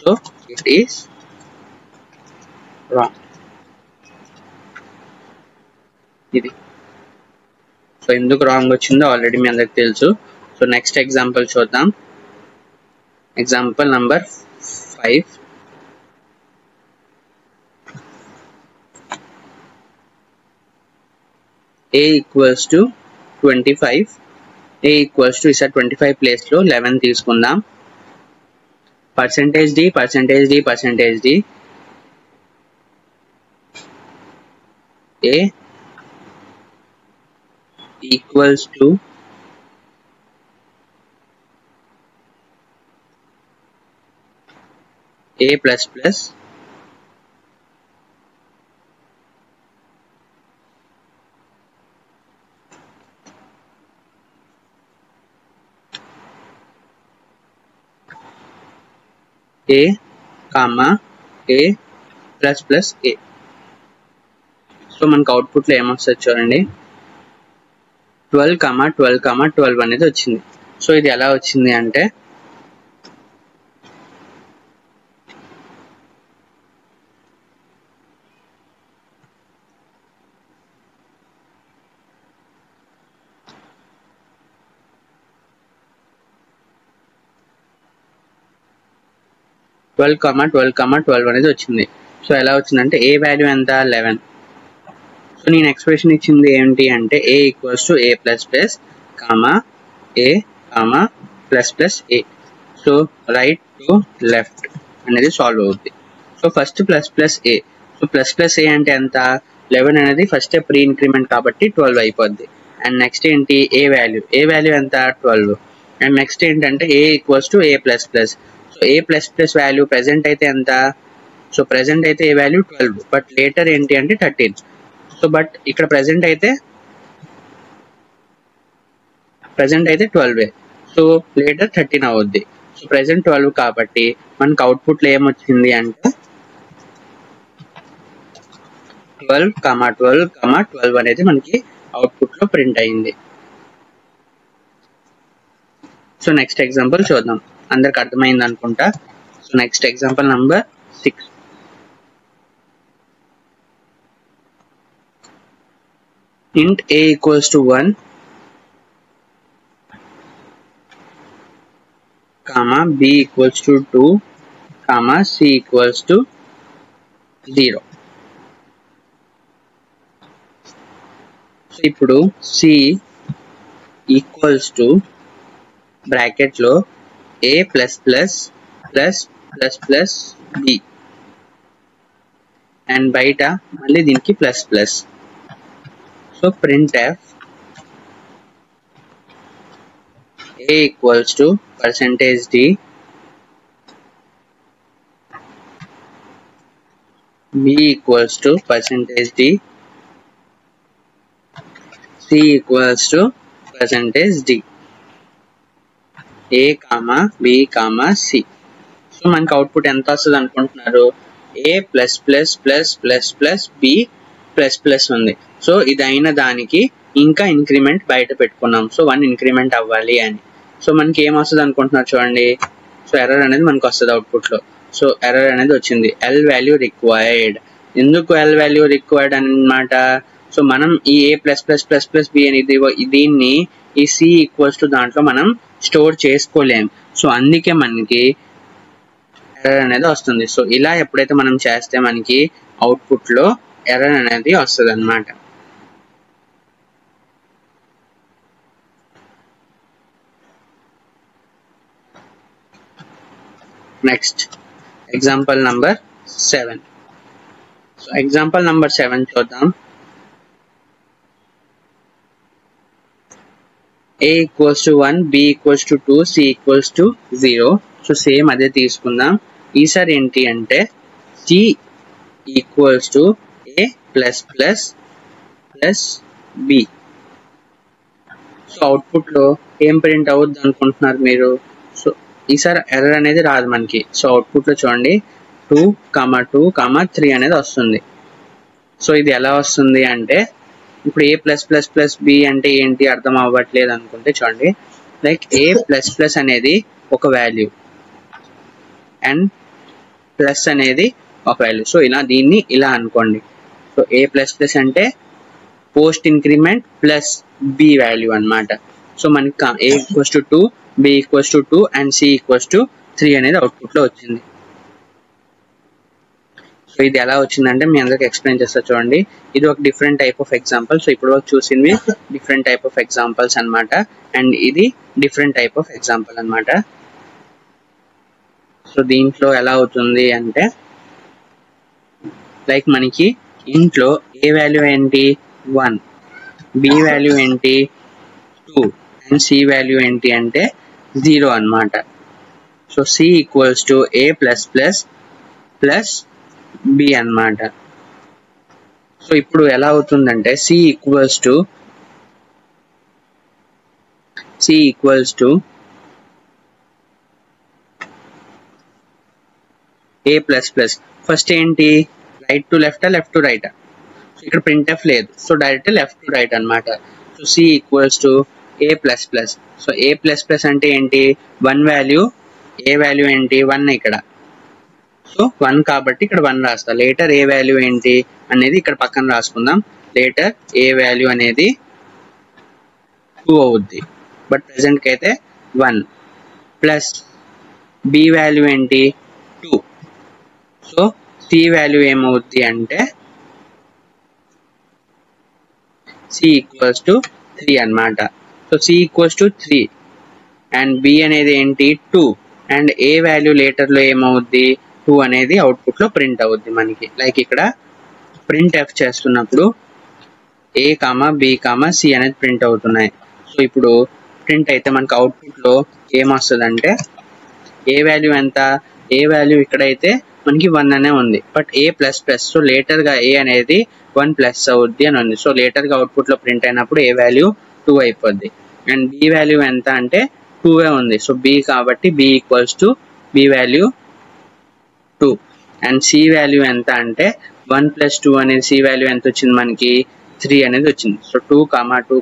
So it is wrong. ఇది సో ఎందుకు రాంగ్ వచ్చిందో ఆల్రెడీ మీ అందరికి తెలుసు. సో నెక్స్ట్ ఎగ్జాంపుల్ చూద్దాం. Example number 5. a equals to 25. a equals to ఈసారి 25 ప్లేస్ లో 11 తీసుకుందాం. %d a equals to a plus plus a comma a plus plus a. So మనకు అవుట్పుట్ లో ఏమొస్తుంది చూడండి 12, అనేది వచ్చింది. సో ఇది ఎలా వచ్చింది అంటే ట్వెల్వ్ అనేది వచ్చింది. సో ఎలా వచ్చిందంటే ఏ వాల్యూ ఎంత 11. సో నేను ఎక్స్ప్రెషన్ ఇచ్చింది ఏంటి అంటే a equals to a plus plus comma a comma plus plus a. So right to left అనేది సాల్వ్ అవుద్ది. So first plus plus a. So plus plus a అంటే ఎంత 11 అనేది ఫస్ట్ ప్రీ ఇంక్రిమెంట్ కాబట్టి 12 అయిపోద్ది. అండ్ నెక్స్ట్ ఏంటి a value ఎంత 12. And next ఏంటంటే a equals to a plus plus. So a plus plus value present అయితే ఎంత, సో ప్రెసెంట్ అయితే a వాల్యూ 12 బట్ లేటర్ ఏంటి అంటే 13. సో బట్ ఇక్కడ ప్రెసెంట్ అయితే ప్రెసెంట్ అయితే 12 సో లేటర్ 13 అవుద్ది. సో ప్రెసెంట్ 12 కాబట్టి మనకు అవుట్పుట్ లో ఏమొచ్చింది అంటే 12, అనేది మనకి అవుట్పుట్ లో ప్రింట్ అయింది. సో నెక్స్ట్ ఎగ్జాంపుల్ చూద్దాం, అందరికి అర్థమైంది అనుకుంటా. So next example number 6. int a equals to 1 comma b equals to 2 comma c equals to 0. So ఇప్పుడు c ఈక్వల్స్ టు బ్రాకెట్ లో a plus plus plus plus plus b and బయట మళ్ళీ దీనికి plus plus. So printf a equals to %d b equals to %d c equals to %d a comma b comma c. So మనకి output ఎంత వస్తుంది అనుకుంటున్నారు? a plus plus plus plus plus b plus plus ఉంది. So ఇది అయిన దానికి ఇంకా increment బయట పెట్టుకున్నాం. సో 1 ఇంక్రిమెంట్ అవ్వాలి అని. సో మనకి ఏం వస్తుంది అనుకుంటున్నారు చూడండి. సో ఎర్రర్ అనేది మనకు వస్తుంది అవుట్పుట్ లో. సో ఎర్రర్ అనేది వచ్చింది, ఎల్ వాల్యూ రిక్వైర్డ్. ఎందుకు ఎల్ వాల్యూ రిక్వైర్డ్ అన్నమాట? సో మనం ఈ a plus plus plus plus b అనేది దీన్ని ఈ c ఈక్వల్స్ టు దాంట్లో మనం స్టోర్ చేసుకోలేం. సో అందుకే మనకి ఎర్రర్ అనేది వస్తుంది. సో ఇలా ఎప్పుడైతే మనం చేస్తే మనకి అవుట్పుట్ లో ఎర్రర్ అనేది వస్తుంది అన్నమాట. Next example number 7. So example number 7 చూద్దాం. a equals to 1 b equals to 2 c equals to 0. So same అదే తీసుకుందాం. ఈసారి ఏంటి అంటే c equals to a plus plus plus b. So output లో ఏం ప్రింట్ అవుద్ది అనుకుంటున్నారు మీరు? సో ఈసారి ఎర్రర్ అనేది రాదు మనకి. సో అవుట్పుట్ లో చూడండి 2, 2, 3 అనేది వస్తుంది. సో ఇది ఎలా వస్తుంది అంటే, ఇప్పుడు a plus plus plus b అంటే ఏంటి అర్థం అవ్వట్లేదు అనుకుంటే చూడండి, లైక్ a ప్లస్ ప్లస్ అనేది ఒక వాల్యూ అండ్ ప్లస్ అనేది ఒక వాల్యూ. సో ఇలా దీన్ని ఇలా అనుకోండి. సో a ప్లస్ ప్లస్ అంటే post increment plus b value అన్నమాట. సో మనకి a equals to 2, b equals to 2 and c equals to 3 అనేది అవుట్పుట్ లో వచ్చింది. సో ఇది ఎలా వచ్చిందంటే మీ అందరికి ఎక్స్ప్లెయిన్ చేస్తా చూడండి. ఇది ఒక different type of example. So ఇప్పుడు చూసింది డిఫరెంట్ టైప్ ఆఫ్ ఎగ్జాంపుల్స్ అన్నమాట, అండ్ ఇది డిఫరెంట్ టైప్ ఆఫ్ ఎగ్జాంపుల్ అన్నమాట. సో దీంట్లో ఎలా అవుతుంది అంటే, లైక్ మనకి ఇంట్లో ఏ వాల్యూ ఏంటి 1, b వాల్యూ ఏంటి 2 అండ్ c వాల్యూ ఏంటి అంటే 0 అన్నమాట. So c equals to a plus plus plus b అన్నమాట. సో ఇప్పుడు ఎలా అవుతుందంటే c equals to a plus plus, first ఏంటి right to left, left to right. So ఇక్కడ printf లేదు, so direct left to right అన్నమాట. So c equals to a plus plus. So a plus plus అంటే ఏంటి 1 value, a value ఏంటి 1 ఇక్కడ. So 1 కాబట్టి ఇక్కడ 1 రాస్తా. లేటర్ ఏ వాల్యూ ఏంటి అనేది ఇక్కడ పక్కన రాసుకుందాం. లేటర్ ఏ వాల్యూ అనేది 2 అవుద్ది, బట్ ప్రెసెంట్ కి అయితే 1 ప్లస్ b వాల్యూ ఏంటి 2. సో c వాల్యూ ఏమవుద్ది అంటే c ఈక్వల్స్ టు 3 అన్నమాట. So c equals to 3 and b అనేది ఏంటి 2 అండ్ a వాల్యూ లేటర్ లో ఏమవుద్ది 2 అనేది అవుట్పుట్ లో ప్రింట్ అవుద్ది మనకి. లైక్ ఇక్కడ ప్రింట్ ఎఫ్ చేస్తున్నప్పుడు a, b, c అనేది ప్రింట్ అవుతున్నాయి. సో ఇప్పుడు ప్రింట్ అయితే మనకి అవుట్పుట్ లో ఏమొస్తుంది అంటే ఏ వాల్యూ ఎంత, ఏ వాల్యూ ఇక్కడైతే మనకి 1 అనే ఉంది, but a plus plus. So later గా a అనేది 1 ప్లస్ అవుద్ది అని ఉంది. సో లేటర్ గా అవుట్పుట్ లో ప్రింట్ అయినప్పుడు ఏ వాల్యూ 2 అయిపోద్ది. అండ్ బి వాల్యూ ఎంత అంటే 2 ఉంది. సో బి కాబట్టి B equals to b value 2. And c value ఎంత అంటే 1 + 2 అనేది సి వాల్యూ ఎంత వచ్చింది మనకి 3 అనేది వచ్చింది. సో 2, 2,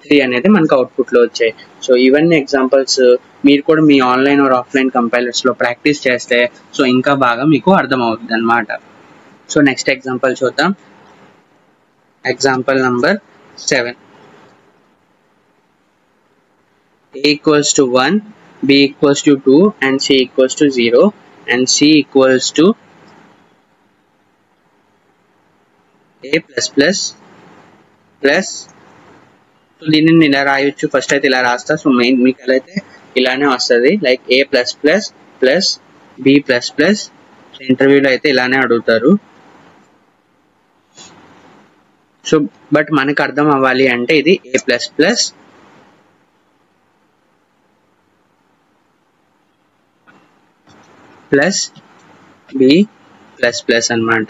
3 అనేది మనకు అవుట్పుట్ లో వచ్చాయి. సో ఇవన్నీ ఎగ్జాంపుల్స్ మీరు కూడా మీ ఆన్లైన్ ఆర్ ఆఫ్లైన్ కంపైలర్స్ లో ప్రాక్టీస్ చేస్తే సో ఇంకా బాగా మీకు అర్థం అవుతుంది అన్నమాట. సో నెక్స్ట్ ఎగ్జాంపుల్ చూద్దాం. Example number 7. A equals to 1, B equals to 2 and C equals to 0 and C equals to A plus so దీన్ని నేను ఇలా రాయొచ్చు. ఫస్ట్ అయితే ఇలా రాస్తా. సో మీకు ఎలా అయితే ఇలానే వస్తుంది, like A plus B plus. ఇంటర్వ్యూలో అయితే ఇలానే అడుగుతారు. సో బట్ మనకు అర్థం అవ్వాలి అంటే ఇది A ప్లస్ B ప్లస్ అన్నమాట.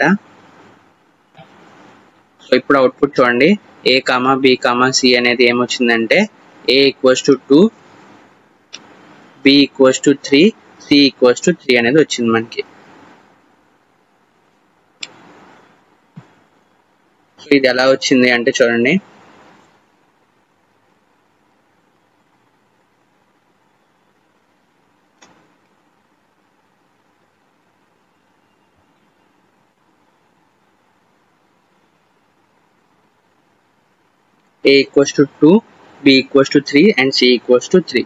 సో ఇప్పుడు అవుట్పుట్ చూడండి. A, B, C అనేది ఏమొచ్చిందంటే A equals to 2, B equals to 3, C equals to 3 అనేది వచ్చింది మనకి. సో ఇది ఎలా వచ్చింది అంటే చూడండి, A equals to 2, B equals to 3 and C equals to 3.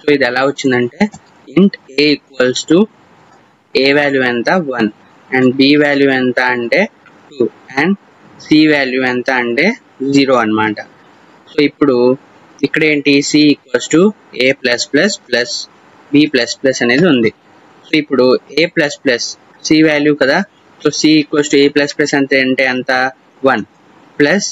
So ఇది ఎలా వచ్చిందంటే int A equals to A value ఎంత 1 అండ్ B వాల్యూ ఎంత అంటే 2 అండ్ C వాల్యూ ఎంత అంటే 0 అన్నమాట. సో ఇప్పుడు ఇక్కడ ఏంటి C equals to A plus B plus అనేది ఉంది. సో ఇప్పుడు A ప్లస్ C వాల్యూ కదా. So C equals to A plus అంటే ఎంత 1 ప్లస్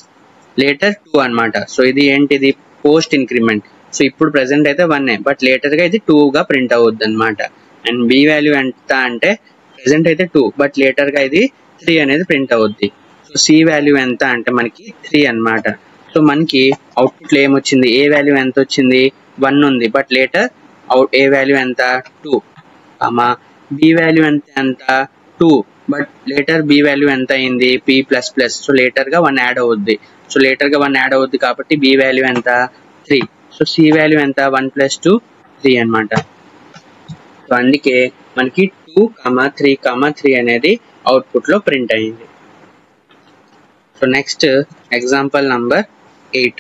లేటర్ 2 అన్నమాట. సో ఇది ఏంటిది పోస్ట్ ఇంక్రిమెంట్. సో ఇప్పుడు ప్రెసెంట్ అయితే 1 బట్ లేటర్ గా ఇది 2 గా ప్రింట్ అవుద్ది అనమాట. అండ్ B వాల్యూ ఎంత అంటే ప్రెసెంట్ అయితే 2 బట్ లేటర్ గా ఇది 3 అనేది ప్రింట్ అవుద్ది. సో C వాల్యూ ఎంత అంటే మనకి 3 అన్నమాట. సో మనకి అవుట్పుట్ లో ఏమొచ్చింది, ఏ వాల్యూ ఎంత వచ్చింది 1 ఉంది బట్ లేటర్ ఏ వాల్యూ ఎంత 2, B వాల్యూ ఎంత 2 బట్ లేటర్ B వాల్యూ ఎంత అయింది P ప్లస్. సో లేటర్ గా 1 యాడ్ అవుద్ది. సో లేటర్ గా 1 యాడ్ అవుద్ది కాబట్టి B వాల్యూ ఎంత 3. సో C వాల్యూ ఎంత 1 + 2 3 అన్నమాట. సో అందుకే మనకి 2, 3 అనేది అవుట్పుట్ లో ప్రింట్ అయింది. So next example number 8.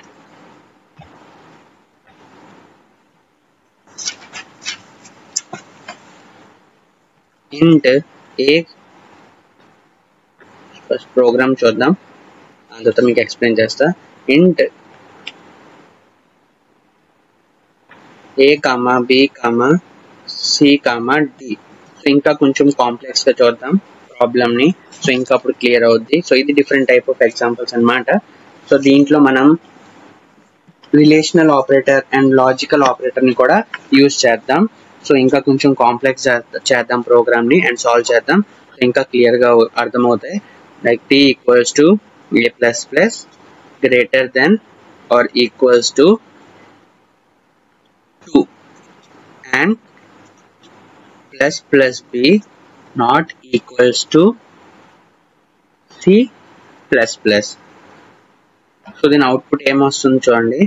int A, first program చూద్దాం, అందుతో మీకు ఎక్స్ప్లెయిన్ చేస్తా. int A, B, C, D. So ఇంకా కొంచెం కాంప్లెక్స్ గా చూద్దాం ప్రాబ్లమ్ ని. సో ఇంకా అప్పుడు క్లియర్ అవుద్ది. సో ఇది డిఫరెంట్ టైప్ ఆఫ్ ఎగ్జాంపుల్స్ అన్నమాట. సో దీంట్లో మనం relational operator and logical operator ని కూడా యూజ్ చేద్దాం. సో ఇంకా కొంచెం కాంప్లెక్స్ చేద్దాం ప్రోగ్రామ్ ని అండ్ సాల్వ్ చేద్దాం. సో ఇంకా క్లియర్ గా అర్థమవుతాయి. Like T equals to A plus greater than or equals to 2 and plus B not equals to C plus. So దీని అవుట్పుట్ ఏమొస్తుంది చూడండి.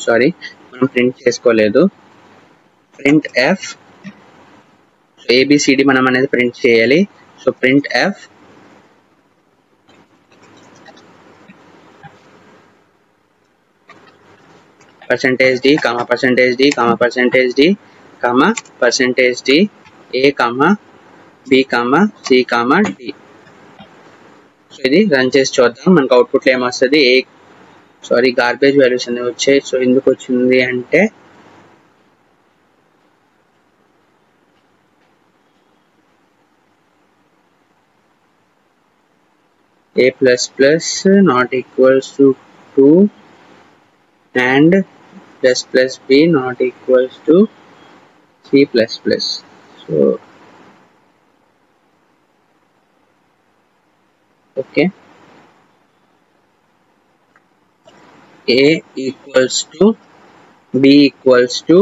సారీ, మనం ప్రింట్ చేసుకోలేదు. ప్రింట్ ఎఫ్, ABCD మనం అనేది ప్రింట్ చేయాలి. So print F %D, %D, %D, %D, A, B, C, D. So ఇది run చేసి చూద్దాం మనకు అవుట్పుట్ లో ఏమొస్తుంది. సారీ గార్బేజ్ వాల్యూస్ అనేవి వచ్చాయి. సో ఎందుకు వచ్చింది అంటే A++ not equals to 2 and plus plus b not equals to c plus plus. So okay, a equals to b equals to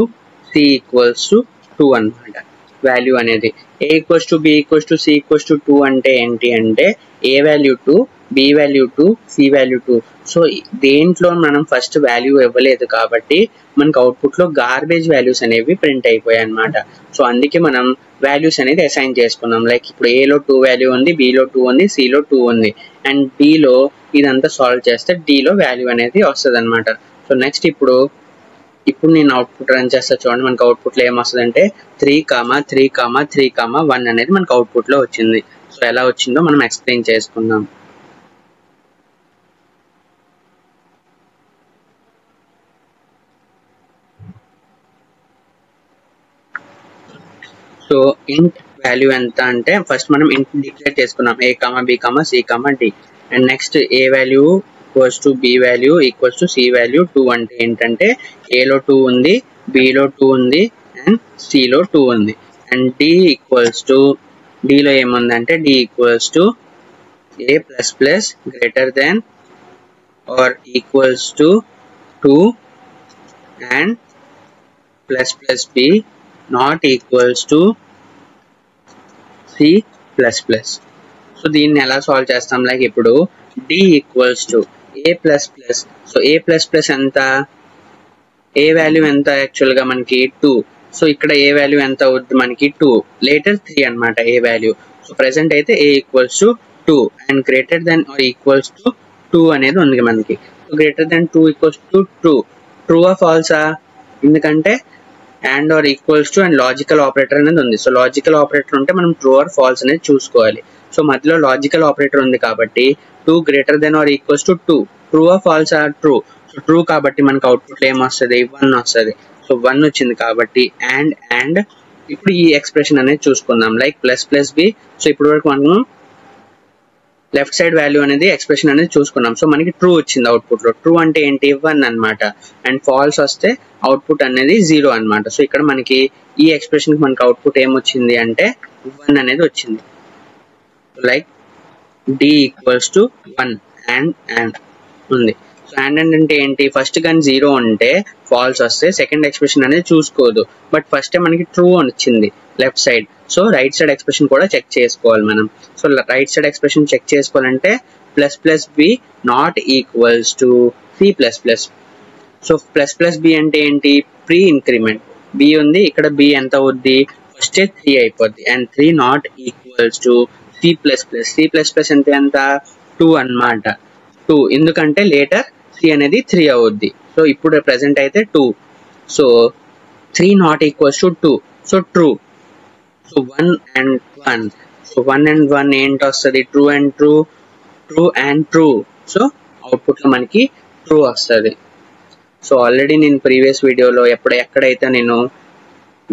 c equals to 2 అన్నమాట వాల్యూ అనేది. a equals to b equals to c equals to 2 అంటే ఏంటి అంటే a value 2, b value 2, c value 2. So దేంట్లో మనం first value ఇవ్వలేదు కాబట్టి మనకు అవుట్పుట్ లో గార్బేజ్ వాల్యూస్ అనేవి ప్రింట్ అయిపోయాయి అన్నమాట. సో అందుకే మనం వాల్యూస్ అనేది అసైన్ చేసుకున్నాం. లైక్ ఇప్పుడు a లో 2 వాల్యూ ఉంది, b లో 2 ఉంది, c లో 2 ఉంది అండ్ d లో ఇదంతా సాల్వ్ చేస్తే d లో వాల్యూ అనేది వస్తుంది అనమాట. సో నెక్స్ట్ ఇప్పుడు నేను అవుట్పుట్ రన్ చేస్తా చూడండి. మనకు అవుట్పుట్ లో ఏమొస్తుందంటే 3,3,3,1 అనేది మనకు అవుట్పుట్ లో వచ్చింది. సో ఎలా వచ్చిందో మనం ఎక్స్ప్లెయిన్ చేసుకుందాం. సో ఇంట్ వాల్యూ ఎంత అంటే ఫస్ట్ మనం ఇంట్ డిక్లేర్ చేసుకున్నాం a, b, c, d and next a value equals to b value equals to c value 2 అంటే ఏంటంటే a లో 2 ఉంది, b లో 2 ఉంది అండ్ c లో 2 ఉంది and d equals to d లో ఏముందంటే d equals to a plus plus greater than or equals to 2 and plus plus b not equals to c plus plus. So దీన్ని ఎలా సాల్వ్ చేస్తాం? Like ఇప్పుడు d equals to a plus plus. So a plus plus ఎంత? a value ఎంత actual గా మనకి 2. So ఇక్కడ a value ఎంత అవుద్ది మనకి 2, లేటర్ 3 అన్నమాట a వాల్యూ. సో ప్రెసెంట్ అయితే a equals to 2 and greater than or equals to 2 అనేది ఉంది మనకి. So greater than 2 equals to 2 true ఆ ఫాల్సా? ఎందుకంటే and or equals to and logical operator అనేది ఉంది. సో లాజికల్ ఆపరేటర్ ఉంటే మనం ట్రూ ఆర్ ఫాల్స్ అనేది చూసుకోవాలి. సో మధ్యలో లాజికల్ ఆపరేటర్ ఉంది కాబట్టి 2 greater than or equals to 2 true ఆ ఫాల్సా? ట్రూ. సో ట్రూ కాబట్టి మనకు అవుట్పుట్ లో ఏమొస్తుంది? 1 వస్తుంది. సో 1 వచ్చింది కాబట్టి అండ్ ఇప్పుడు ఈ ఎక్స్ప్రెషన్ అనేది చూసుకుందాం. Like plus plus b. So ఇప్పటి వరకు మనం లెఫ్ట్ సైడ్ వాల్యూ అనేది ఎక్స్ప్రెషన్ అనేది చూసుకున్నాం. సో మనకి ట్రూ వచ్చింది అవుట్పుట్ లో. ట్రూ అంటే ఏంటి? 1 అన్నమాట. అండ్ ఫాల్స్ వస్తే అవుట్పుట్ అనేది 0 అన్నమాట. సో ఇక్కడ మనకి ఈ ఎక్స్ప్రెషన్ కి మనకి అవుట్పుట్ ఏమొచ్చింది అంటే 1 అనేది వచ్చింది. Like d equals to 1 and ఉంది. సో అండ్ అంటే ఏంటి? ఫస్ట్ కానీ 0 ఉంటే ఫాల్స్ వస్తే సెకండ్ ఎక్స్ప్రెషన్ అనేది చూసుకోదు. బట్ ఫస్ట్ మనకి ట్రూ వచ్చింది left side. So right side expression కూడా చెక్ చేసుకోవాలి మనం. So right side expression check చేసుకోవాలంటే plus plus B not equals to C plus plus. So plus plus B అంటే ఏంటి? Pre increment. బి ఉంది, ఇక్కడ బి ఎంత అవుద్ది? ఫస్ట్ 3 అయిపోద్ది and 3 not equals to C plus plus. C plus plus అంటే ఎంత? 2 అన్నమాట. 2 ఎందుకంటే లేటర్ సి అనేది 3 అవుద్ది. సో ఇప్పుడు ప్రెసెంట్ అయితే 2. So 3 not equals to 2. So true. So 1 and 1. So 1 and 1 ఏంటి వస్తుంది? True and true, true and true. So output లో మనకి ట్రూ వస్తుంది. సో ఆల్రెడీ నేను ప్రీవియస్ వీడియోలో ఎక్కడైతే నేను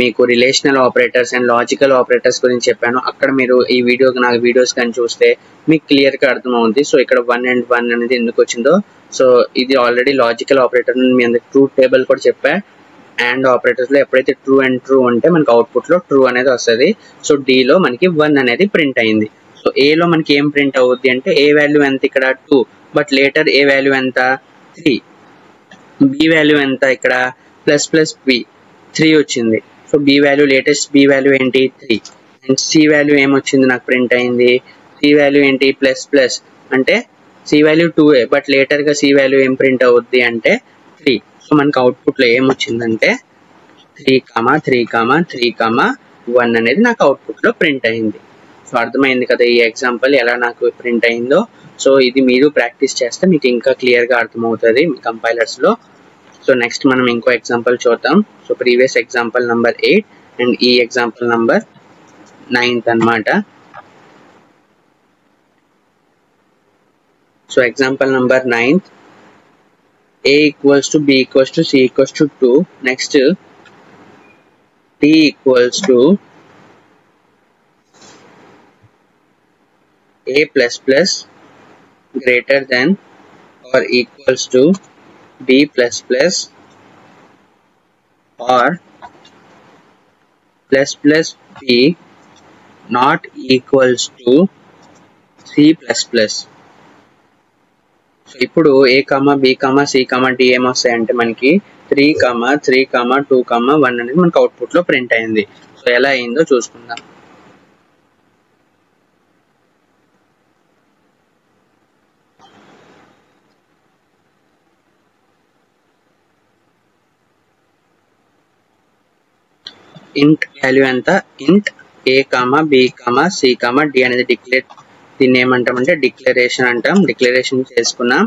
మీకు relational operators and logical operators గురించి చెప్పాను, అక్కడ మీరు ఈ వీడియోస్ కానీ చూస్తే మీకు క్లియర్ గా అర్థమవుతుంది. సో ఇక్కడ 1 అండ్ 1 అనేది ఎందుకు వచ్చిందో. సో ఇది ఆల్రెడీ లాజికల్ ఆపరేటర్. మీ అందరికి ట్రూత్ టేబుల్ కూడా చెప్పా. అండ్ ఆపరేటర్స్ లో ఎప్పుడైతే ట్రూ అండ్ ట్రూ ఉంటే మనకి అవుట్పుట్ లో ట్రూ అనేది వస్తుంది. సో డి లో మనకి 1 అనేది ప్రింట్ అయింది. సో ఏ లో మనకి ఏం ప్రింట్ అవుద్ది అంటే ఏ వాల్యూ ఎంత? ఇక్కడ 2. బట్ లేటర్ ఏ వాల్యూ ఎంత? 3. బి వాల్యూ ఎంత? ఇక్కడ ప్లస్ ప్లస్ బి 3 వచ్చింది. So b value, latest b value ఏంటి? 3. అండ్ సి వాల్యూ ఏమొచ్చింది నాకు ప్రింట్ అయింది? సి వాల్యూ ఏంటి? ప్లస్ ప్లస్ అంటే సి వాల్యూ 2 బట్ లేటర్ గా సి వాల్యూ ఏం ప్రింట్ అవుద్ది అంటే 3. సో మనకి అవుట్పుట్ లో ఏమొచ్చిందంటే 3,3,3,1 అనేది నాకు అవుట్పుట్ లో ప్రింట్ అయింది. సో అర్థమైంది కదా ఈ ఎగ్జాంపుల్ ఎలా నాకు ప్రింట్ అయిందో. సో ఇది మీరు ప్రాక్టీస్ చేస్తే మీకు ఇంకా క్లియర్ గా అర్థమవుతుంది మీ కంపైలర్స్ లో. సో నెక్స్ట్ మనం ఇంకో ఎగ్జాంపుల్ చూద్దాం. So previous example number 8 and ఈ ఎగ్జాంపుల్ నంబర్ 9 అన్నమాట. So example number 9, a equals to b equals to c equals to 2. Next d equals to a plus plus greater than or equals to b plus plus or plus plus b not equals to c plus plus. So ఇప్పుడు a, b, c, d ఏమొస్తాయంటే మనకి 3, 3, 2, 1 అనేది మనకి output లో print అయింది. So ఎలా అయిందో చూసుకుందాం. ఇంట్ వాల్యూ ఎంత? ఇంట్ a, b, c, d అనేది డిక్లేర్, దీన్ని ఏమంటామంటే డిక్లరేషన్ అంటాం. డిక్లరేషన్ చేసుకున్నాం.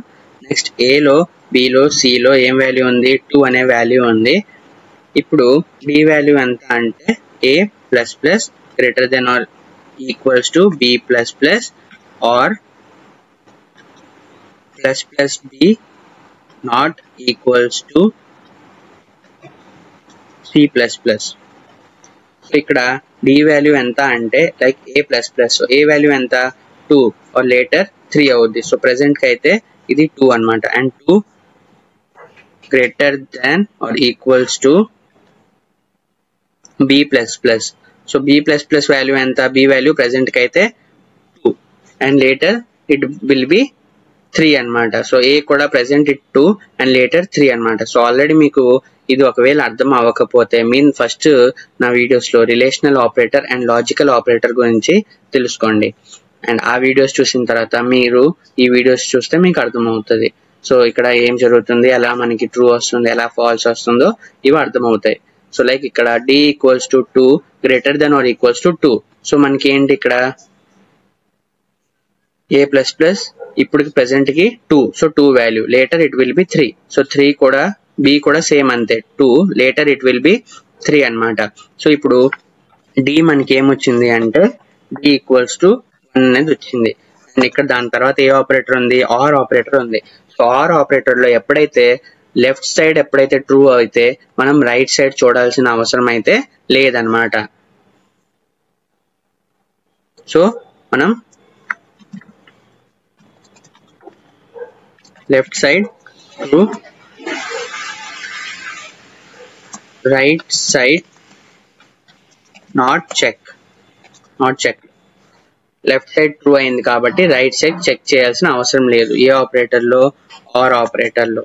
నెక్స్ట్ ఏలో, బిలో, సిలో ఏం వాల్యూ ఉంది? 2 అనే వాల్యూ ఉంది. ఇప్పుడు b వాల్యూ ఎంత అంటే a plus plus greater than or equals to b plus plus or plus plus b not equals to c plus plus. So ఇక్కడ d వాల్యూ ఎంత అంటే like a plus plus, a value ఎంత? 2 or later 3 అవుద్ది. So present కి అయితే ఇది 2 అన్నమాట. And 2 greater than or equals to b plus plus. So b plus plus value ఎంత? b వాల్యూ ప్రెసెంట్ కి అయితే 2 and later it will be 3 అన్నమాట. సో a కూడా ప్రెసెంట్ ఇట్ 2 అండ్ లేటర్ 3 అన్నమాట. సో ఆల్రెడీ మీకు ఇది ఒకవేళ అర్థం అవ్వకపోతే ఫస్ట్ నా వీడియోస్ లో relational operator and logical operator గురించి తెలుసుకోండి. అండ్ ఆ వీడియోస్ చూసిన తర్వాత మీరు ఈ వీడియోస్ చూస్తే మీకు అర్థమవుతుంది. సో ఇక్కడ ఏం జరుగుతుంది, ఎలా మనకి ట్రూ వస్తుంది, ఎలా ఫాల్స్ వస్తుందో ఇవి అర్థమవుతాయి. సో లైక్ ఇక్కడ d equals to 2 greater than or equals to 2. So మనకి ఏంటి ఇక్కడ a ప్లస్ ప్లస్ ఇప్పుడు ప్రెసెంట్ కి 2. So 2 value, later it will be 3. So 3 కూడా b కూడా సేమ్ అంతే 2, లేటర్ ఇట్ విల్ బి 3 అన్నమాట. సో ఇప్పుడు d మనకి ఏమొచ్చింది అంటే d ఈక్వల్స్ టు 1 అనేది వచ్చింది. అండ్ ఇక్కడ దాని తర్వాత ఏ ఆపరేటర్ ఉంది? ఆర్ ఆపరేటర్ ఉంది. సో ఆర్ ఆపరేటర్ లో ఎప్పుడైతే లెఫ్ట్ సైడ్ ఎప్పుడైతే ట్రూ అయితే మనం రైట్ సైడ్ చూడాల్సిన అవసరం అయితే లేదన్నమాట. సో మనం left side true, right side not check. Left side true అయింది కాబట్టి రైట్ సైడ్ చెక్ చేయాల్సిన అవసరం లేదు ఏ ఆపరేటర్ లో, ఆర్ ఆపరేటర్ లో.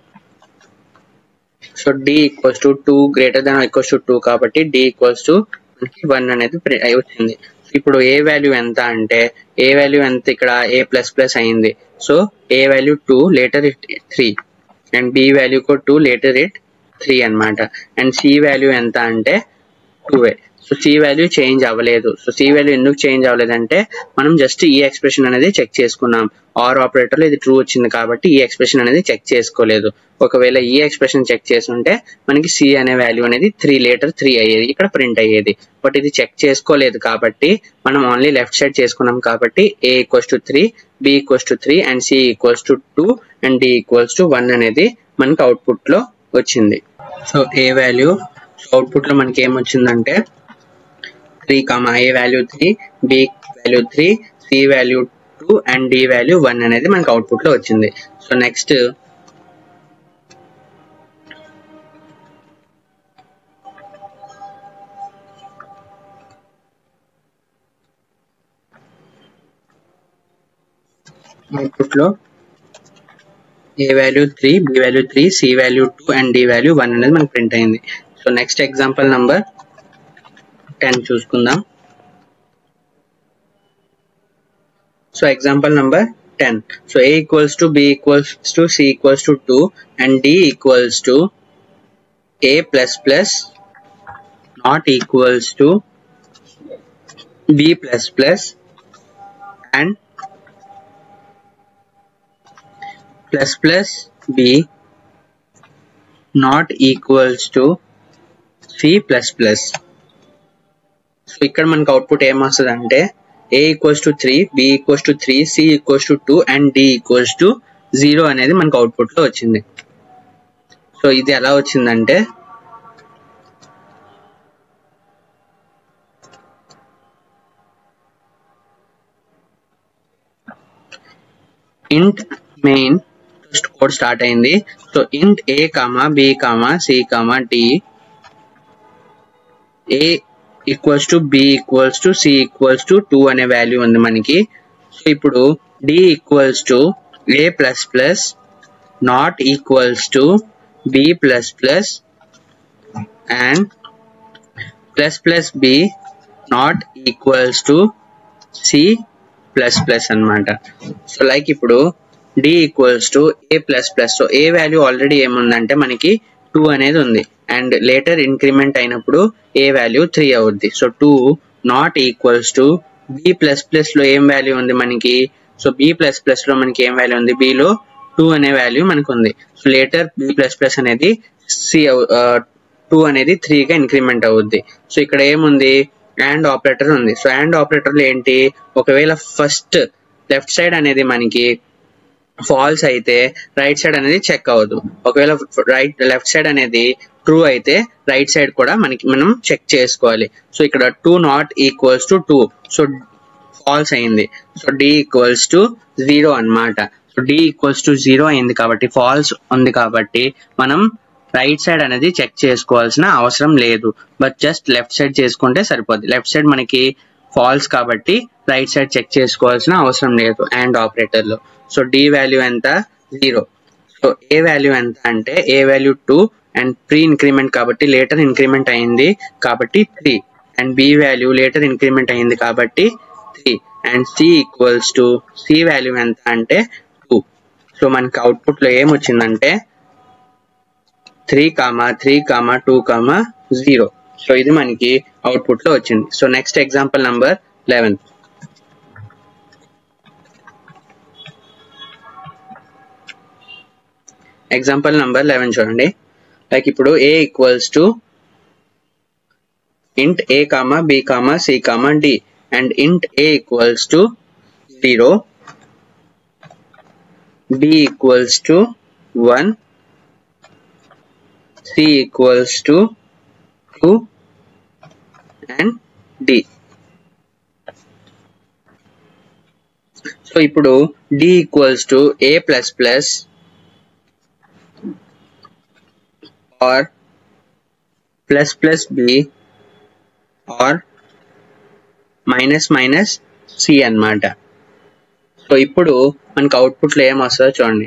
So d equals to 2 greater than equals to 2 కాబట్టి d ఈక్వల్స్ టు 1 అనేది వచ్చింది. ఇప్పుడు ఏ వాల్యూ ఎంత అంటే ఏ వాల్యూ ఎంత? ఇక్కడ a ప్లస్ ప్లస్ అయింది. So a value 2 later it 3 and b value కూడా 2 లేటర్ ఇట్ 3 అన్నమాట. అండ్ c వాల్యూ ఎంత అంటే 2. సో c వాల్యూ చేంజ్ అవ్వలేదు. సో c వాల్యూ ఎందుకు చేంజ్ అవ్వలేదంటే మనం జస్ట్ ఈ ఎక్స్ప్రెషన్ అనేది చెక్ చేసుకున్నాం. ఆర్ ఆపరేటర్ లో ఇది ట్రూ వచ్చింది కాబట్టి ఈ ఎక్స్ప్రెషన్ అనేది చెక్ చేసుకోలేదు. ఒకవేళ ఈ ఎక్స్ప్రెషన్ చెక్ చేసి ఉంటే మనకి c అనే వాల్యూ అనేది 3 లేటర్ 3 అయ్యేది, ఇక్కడ ప్రింట్ అయ్యేది. బట్ ఇది చెక్ చేసుకోలేదు కాబట్టి మనం ఓన్లీ లెఫ్ట్ సైడ్ చేసుకున్నాం కాబట్టి a equals to 3, b equals to 3 and c equals to 2 and d equals to 1 అనేది మనకి అవుట్పుట్ లో వచ్చింది. సో a వాల్యూ అవుట్పుట్ లో మనకి ఏమొచ్చిందంటే 3, a value 3, b value 3, c value 2 and d value 1 అనేది మనకి అవుట్పుట్ లో వచ్చింది. సో నెక్స్ట్ అవుట్పుట్ లో a value 3, b value 3, c value 2 and d value 1 అనేది మనకి ప్రింట్ అయింది. సో నెక్స్ట్ ఎగ్జాంపుల్ నంబర్ 10 చూసుకుందాం. So example number 10. So a equals to b equals to c equals to 2 and d equals to a plus plus not equals to b plus plus and plus plus b not equals to c plus plus. So ఇక్కడ మనకు output ఏమొస్తుంది అంటే a equals to 3, b equals to 3, c equals to 2 and d equals to 0 అనేది మనకు output లో వచ్చింది. So ఇది ఎలా వచ్చిందంటే int main కోడ్ స్టార్ట్ అయింది. సో ఇంట్ a comma b comma c comma d, a equals to b equals to c equals to 2 అనే వాల్యూ ఉంది మనకి. సో ఇప్పుడు d equals to a plus plus not equals to b plus plus and plus plus b not equals to c plus plus అనమాట. So like ఇప్పుడు d equals to a plus plus. So a value already ఏముందంటే మనకి 2 అనేది ఉంది and later increment అయినప్పుడు a value 3 అవుద్ది. So 2 not equals to b plus plus లో ఏం వాల్యూ ఉంది మనకి. సో b ప్లస్ ప్లస్ లో మనకి ఏం వాల్యూ ఉంది, b లో 2 అనే వాల్యూ మనకు ఉంది. So later b plus plus అనేది 2 అనేది 3 గా ఇంక్రిమెంట్ అవుద్ది. సో ఇక్కడ ఏముంది, అండ్ ఆపరేటర్ ఉంది. సో అండ్ ఆపరేటర్ లో ఏంటి, ఒకవేళ ఫస్ట్ లెఫ్ట్ సైడ్ అనేది మనకి ఫాల్స్ అయితే రైట్ సైడ్ అనేది చెక్ అవ్వదు. ఒకవేళ లెఫ్ట్ సైడ్ అనేది ట్రూ అయితే రైట్ సైడ్ కూడా మనం చెక్ చేసుకోవాలి. సో ఇక్కడ 2 not equals to 2, so false అయింది. సో d ఈక్వల్స్ టు 0 అన్నమాట. సో d ఈక్వల్స్ టు 0 అయింది కాబట్టి ఫాల్స్ ఉంది కాబట్టి మనం రైట్ సైడ్ అనేది చెక్ చేసుకోవాల్సిన అవసరం లేదు, బట్ జస్ట్ లెఫ్ట్ సైడ్ చేసుకుంటే సరిపోద్ది. లెఫ్ట్ సైడ్ మనకి ఫాల్స్ కాబట్టి రైట్ సైడ్ చెక్ చేసుకోవాల్సిన అవసరం లేదు అండ్ ఆపరేటర్ లో. సో d వాల్యూ ఎంత, 0. సో a వాల్యూ ఎంత అంటే a value 2 and pre increment కాబట్టి లేటర్ ఇంక్రిమెంట్ అయింది కాబట్టి 3 and b value later increment అయింది కాబట్టి 3 and c equals to c value ఎంత అంటే 2. సో మనకి అవుట్పుట్ లో ఏమొచ్చిందంటే 3, 3, 2, 0. సో ఇది మనకి అవుట్పుట్ లో వచ్చింది. So next example number 11. Example number 11 చూడండి. లైక్ ఇప్పుడు a equals to int a comma b comma c comma d and int a equals to 0, b equals to 1, c equals to 2 and d. So ఇప్పుడు d equals to a plus plus or plus plus b or minus minus c అన్నమాట. So ఇప్పుడు మనకి output లో ఏం వస్తుందో చూడండి.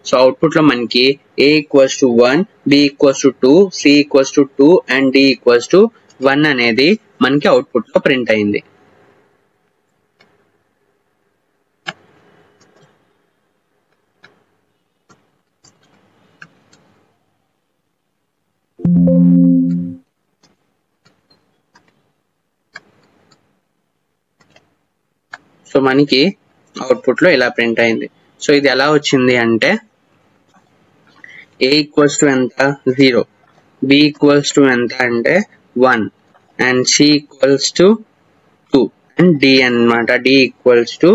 So output లో మనకి a equals to 1, b equals to 2, c equals to 2 and d equals to 1 అనేది మనకి అవుట్పుట్ లో ప్రింట్ అయింది. సో మనకి అవుట్పుట్ లో ఇలా ప్రింట్ అయింది. సో ఇది ఎలా వచ్చింది అంటే a ఈక్వల్స్ టు ఎంత, 0, b ఈక్వల్స్ టు ఎంత అంటే 1 and c equals to 2 and d అన్నమాట. d equals to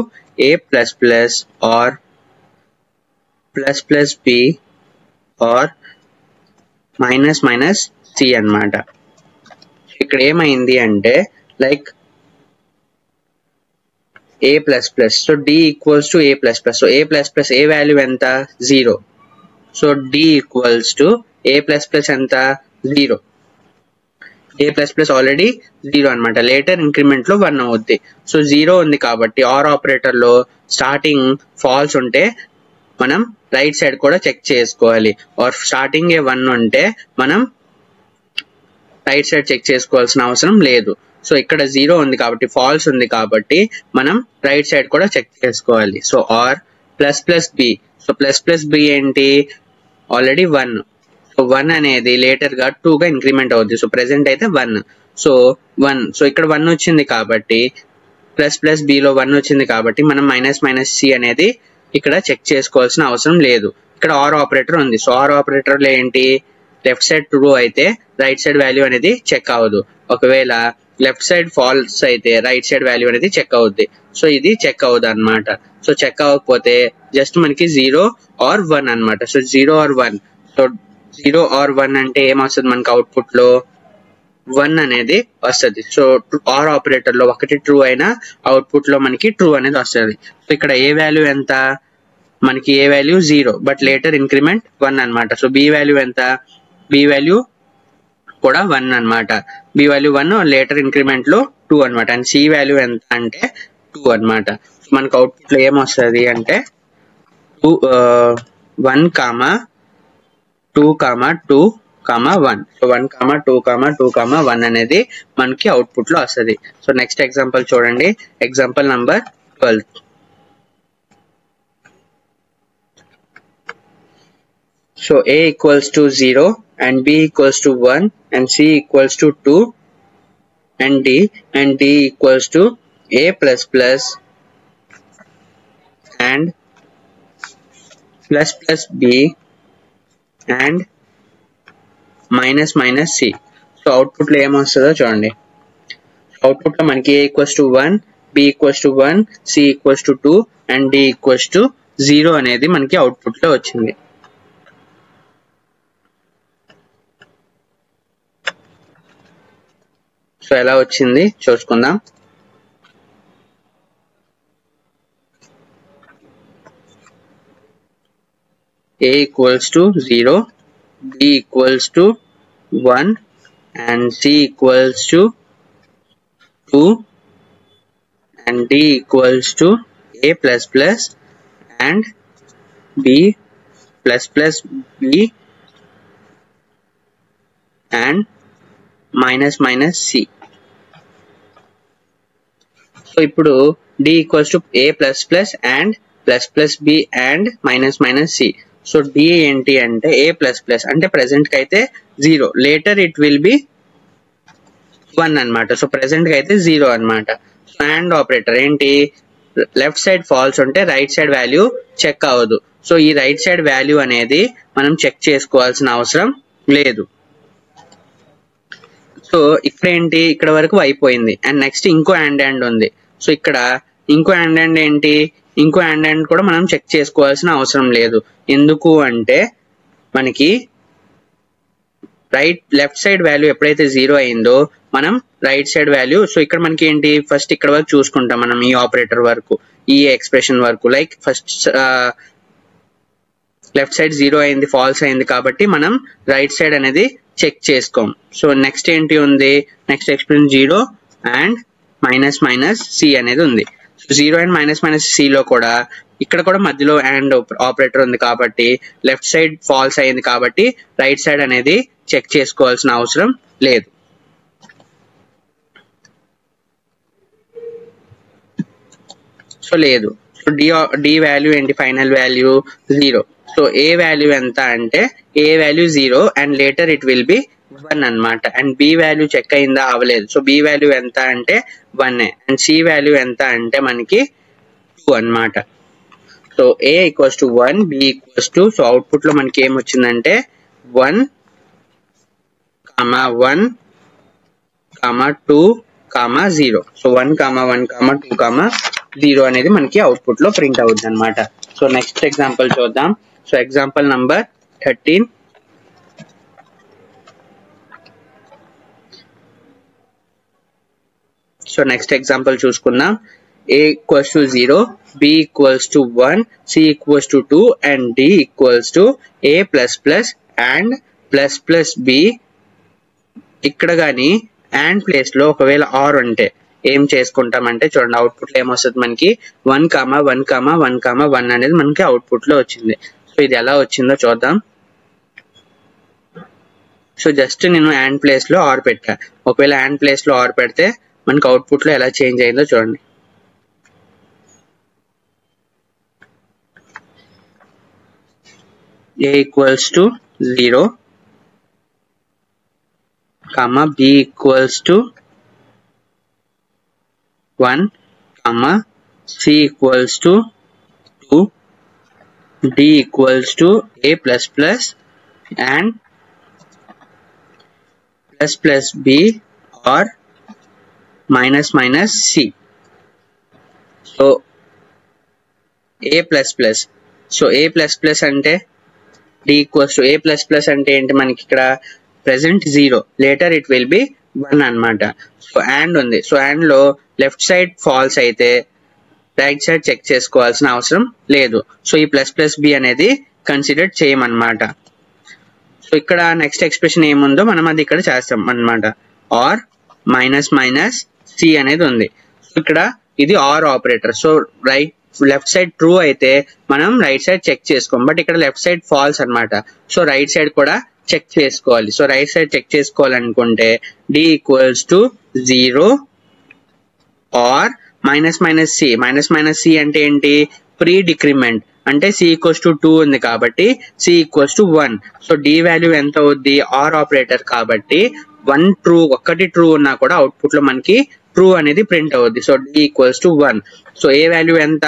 a plus plus or plus plus b or minus minus c అన్నమాట. ఇక్కడ ఏమైంది అంటే like a plus plus, so d equals to a plus plus. So a plus plus a value ఎంత, 0. So d equals to a plus plus ఎంత, 0. a plus plus already 0 అనమాట. Later increment లో 1 అవుద్ది. So 0 ఉంది కాబట్టి are operator లో starting falls ఉంటే మనం రైట్ సైడ్ కూడా చెక్ చేసుకోవాలి. ఆర్ స్టార్టింగ్ 1 ఉంటే మనం రైట్ సైడ్ చెక్ చేసుకోవాల్సిన అవసరం లేదు. సో ఇక్కడ 0 ఉంది కాబట్టి ఫాల్స్ ఉంది కాబట్టి మనం రైట్ సైడ్ కూడా చెక్ చేసుకోవాలి. So or plus plus b. So plus plus b ఏంటి, ఆల్రెడీ 1. సో 1 అనేది లేటర్ గా 2 గా ఇంక్రిమెంట్ అవుద్ది. సో ప్రెసెంట్ అయితే 1. సో 1, సో ఇక్కడ 1 వచ్చింది కాబట్టి ప్లస్ ప్లస్ బి లో 1 వచ్చింది కాబట్టి మనం మైనస్ మైనస్ సి అనేది ఇక్కడ చెక్ చేసుకోవాల్సిన అవసరం లేదు. ఇక్కడ ఆర్ ఆపరేటర్ ఉంది. సో ఆర్ ఆపరేటర్ లో ఏంటి, లెఫ్ట్ సైడ్ ట్రూ అయితే రైట్ సైడ్ వాల్యూ అనేది చెక్ అవ్వదు. ఒకవేళ లెఫ్ట్ సైడ్ ఫాల్స్ అయితే రైట్ సైడ్ వాల్యూ అనేది చెక్ అవుద్ది. సో ఇది చెక్ అవ్వదు అనమాట. సో చెక్ అవ్వకపోతే జస్ట్ మనకి 0 ఆర్ 1 అనమాట. So 0 are 1. సో 0 ఆర్ 1 అంటే ఏమొస్తుంది మనకి అవుట్పుట్ లో 1 అనేది వస్తుంది. సో ఆర్ ఆపరేటర్ లో ఒకటి ట్రూ అయినా అవుట్పుట్ లో మనకి ట్రూ అనేది వస్తుంది. సో ఇక్కడ ఏ వాల్యూ ఎంత, మనకి ఏ వాల్యూ 0 బట్ లేటర్ ఇంక్రిమెంట్ 1 అన్నమాట. సో బి వాల్యూ ఎంత, బి వాల్యూ కూడా 1 అన్నమాట. బి వాల్యూ 1 లేటర్ ఇంక్రిమెంట్ లో 2 అన్నమాట. అండ్ సి వాల్యూ ఎంత అంటే 2 అన్నమాట. మనకు అవుట్పుట్ లో ఏమొస్తుంది అంటే 1, 2, 2, 1. సో 1, 2, 2, 1 అనేది మనకి అవుట్పుట్ లో వస్తుంది. సో నెక్స్ట్ ఎగ్జాంపుల్ చూడండి, example number 12. So a equals to 0 and b equals to 1 and c equals to 2 and d equals to a plus plus and plus plus b and minus minus c. So output లో ఏమొస్తుందో చూడండి. Output లో మనకి a equals to 1, b equals to 1, c equals to 2 and d equals to 0 అనేది మనకి output లో వచ్చింది. So ఎలా వచ్చింది చూసుకుందాం. a equals to 0, b equals to 1 and c equals to 2 and d equals to a plus plus and b plus plus b and minus minus c. So ఇప్పుడు d equals to a plus plus and plus plus b and minus minus c. So d ఏంటి అంటే a plus plus అంటే present కి అయితే 0, later it will be 1 అన్నమాట. So present కి అయితే 0 అన్నమాట. సో అండ్ ఆపరేటర్ ఏంటి, లెఫ్ట్ సైడ్ ఫాల్స్ ఉంటే రైట్ సైడ్ వాల్యూ చెక్ అవ్వదు. సో ఈ రైట్ సైడ్ వాల్యూ అనేది మనం చెక్ చేసుకోవాల్సిన అవసరం లేదు. సో ఇక్కడ ఏంటి, ఇక్కడ వరకు అయిపోయింది అండ్ నెక్స్ట్ ఇంకో అండ్ ఉంది. సో ఇక్కడ ఇంకో అండ్ ఏంటి, ఇంకో అండ్ కూడా మనం చెక్ చేసుకోవాల్సిన అవసరం లేదు. ఎందుకు అంటే మనకి లెఫ్ట్ సైడ్ వాల్యూ ఎప్పుడైతే 0 అయిందో మనం రైట్ సైడ్ వాల్యూ, సో ఇక్కడ మనకి ఏంటి ఫస్ట్ ఇక్కడ వరకు చూసుకుంటాం మనం, ఈ ఆపరేటర్ వరకు, ఈ ఎక్స్ప్రెషన్ వరకు. లైక్ ఫస్ట్ లెఫ్ట్ సైడ్ 0 అయింది, ఫాల్స్ అయింది కాబట్టి మనం రైట్ సైడ్ అనేది చెక్ చేసుకోం. సో నెక్స్ట్ ఏంటి ఉంది, next expression 0 and minus minus c అనేది ఉంది. So 0 and minus minus c లో కూడా ఇక్కడ కూడా మధ్యలో అండ్ ఆపరేటర్ ఉంది కాబట్టి లెఫ్ట్ సైడ్ ఫాల్స్ అయింది కాబట్టి రైట్ సైడ్ అనేది చెక్ చేసుకోవాల్సిన అవసరం లేదు. సో లేదు. సో డి వాల్యూ ఏంటి, final value 0. So a value ఎంత అంటే a value 0 and later it will be 1 అన్నమాట. అండ్ బి వాల్యూ చెక్ అయిందా, అవ్వలేదు. సో బి వాల్యూ ఎంత అంటే 1 అండ్ సి వాల్యూ ఎంత అంటే మనకి 2 అన్నమాట. So a equals to 1, b equals to, so output లో మనకి ఏమొచ్చిందంటే 1, 1, 2, 0. సో 1, 1, 2, 0 అనేది మనకి అవుట్పుట్ లో ప్రింట్ అవుతుంది అనమాట. సో నెక్స్ట్ ఎగ్జాంపుల్ చూద్దాం. So example number 13. So next example చూసుకుందాం. a equals to 0, b equals to 1, c equals to 2 and d equals to a plus plus and plus plus b. ఇక్కడ గాని and place లో ఒకవేళ are ఉంటే ఏం చేసుకుంటామంటే చూడండి, output లో ఏమొస్తుంది మనకి 1, 1, 1, 1 అనేది మనకి అవుట్పుట్ లో వచ్చింది. సో ఇది ఎలా వచ్చిందో చూద్దాం. సో జస్ట్ నేను అండ్ ప్లేస్ లో ఆర్ పెట్టా. ఒకవేళ అండ్ ప్లేస్ లో ఆర్ పెడితే మనకి అవుట్పుట్ లో ఎలా చేంజ్ అయిందో చూడండి. a equals to 0, b equals to 1, c equals to 2, d equals to a plus plus and plus plus b or minus minus c. So a plus plus. So a plus plus అంటే d equals to a plus plus అంటే ఏంటి, మనకి ఇక్కడ present 0, later it will be 1 అన్నమాట. So and ఉంది. So and లో left side false అయితే right side check చేసుకోవాల్సిన అవసరం లేదు. సో ఈ ప్లస్ ప్లస్ బి అనేది కన్సిడర్ చేయమన్నమాట. సో ఇక్కడ నెక్స్ట్ ఎక్స్ప్రెషన్ ఏముందో మనం అది ఇక్కడ చేస్తాం అన్నమాట. ఆర్ మైనస్ మైనస్ సి అనేది ఉంది. సో ఇక్కడ ఇది or operator. So left side true అయితే మనం రైట్ సైడ్ చెక్ చేసుకోం, బట్ ఇక్కడ లెఫ్ట్ సైడ్ ఫాల్స్ అన్నమాట. సో రైట్ సైడ్ కూడా చెక్ చేసుకోవాలి. సో రైట్ సైడ్ చెక్ చేసుకోవాలనుకుంటే d equals to 0 or minus minus c. Minus minus c అంటే ఏంటి? Pre decrement. అంటే సి ఈక్వల్స్ టు 2 ఉంది కాబట్టి c equals to 1. So D value ఎంత అవుద్ది? ఆర్ ఆపరేటర్ కాబట్టి 1 ట్రూ, ఒక్కటి ట్రూ ఉన్నా కూడా అవుట్పుట్ లో మనకి ట్రూ అనేది ప్రింట్ అవుద్ది. So d equals to 1. So a value ఎంత?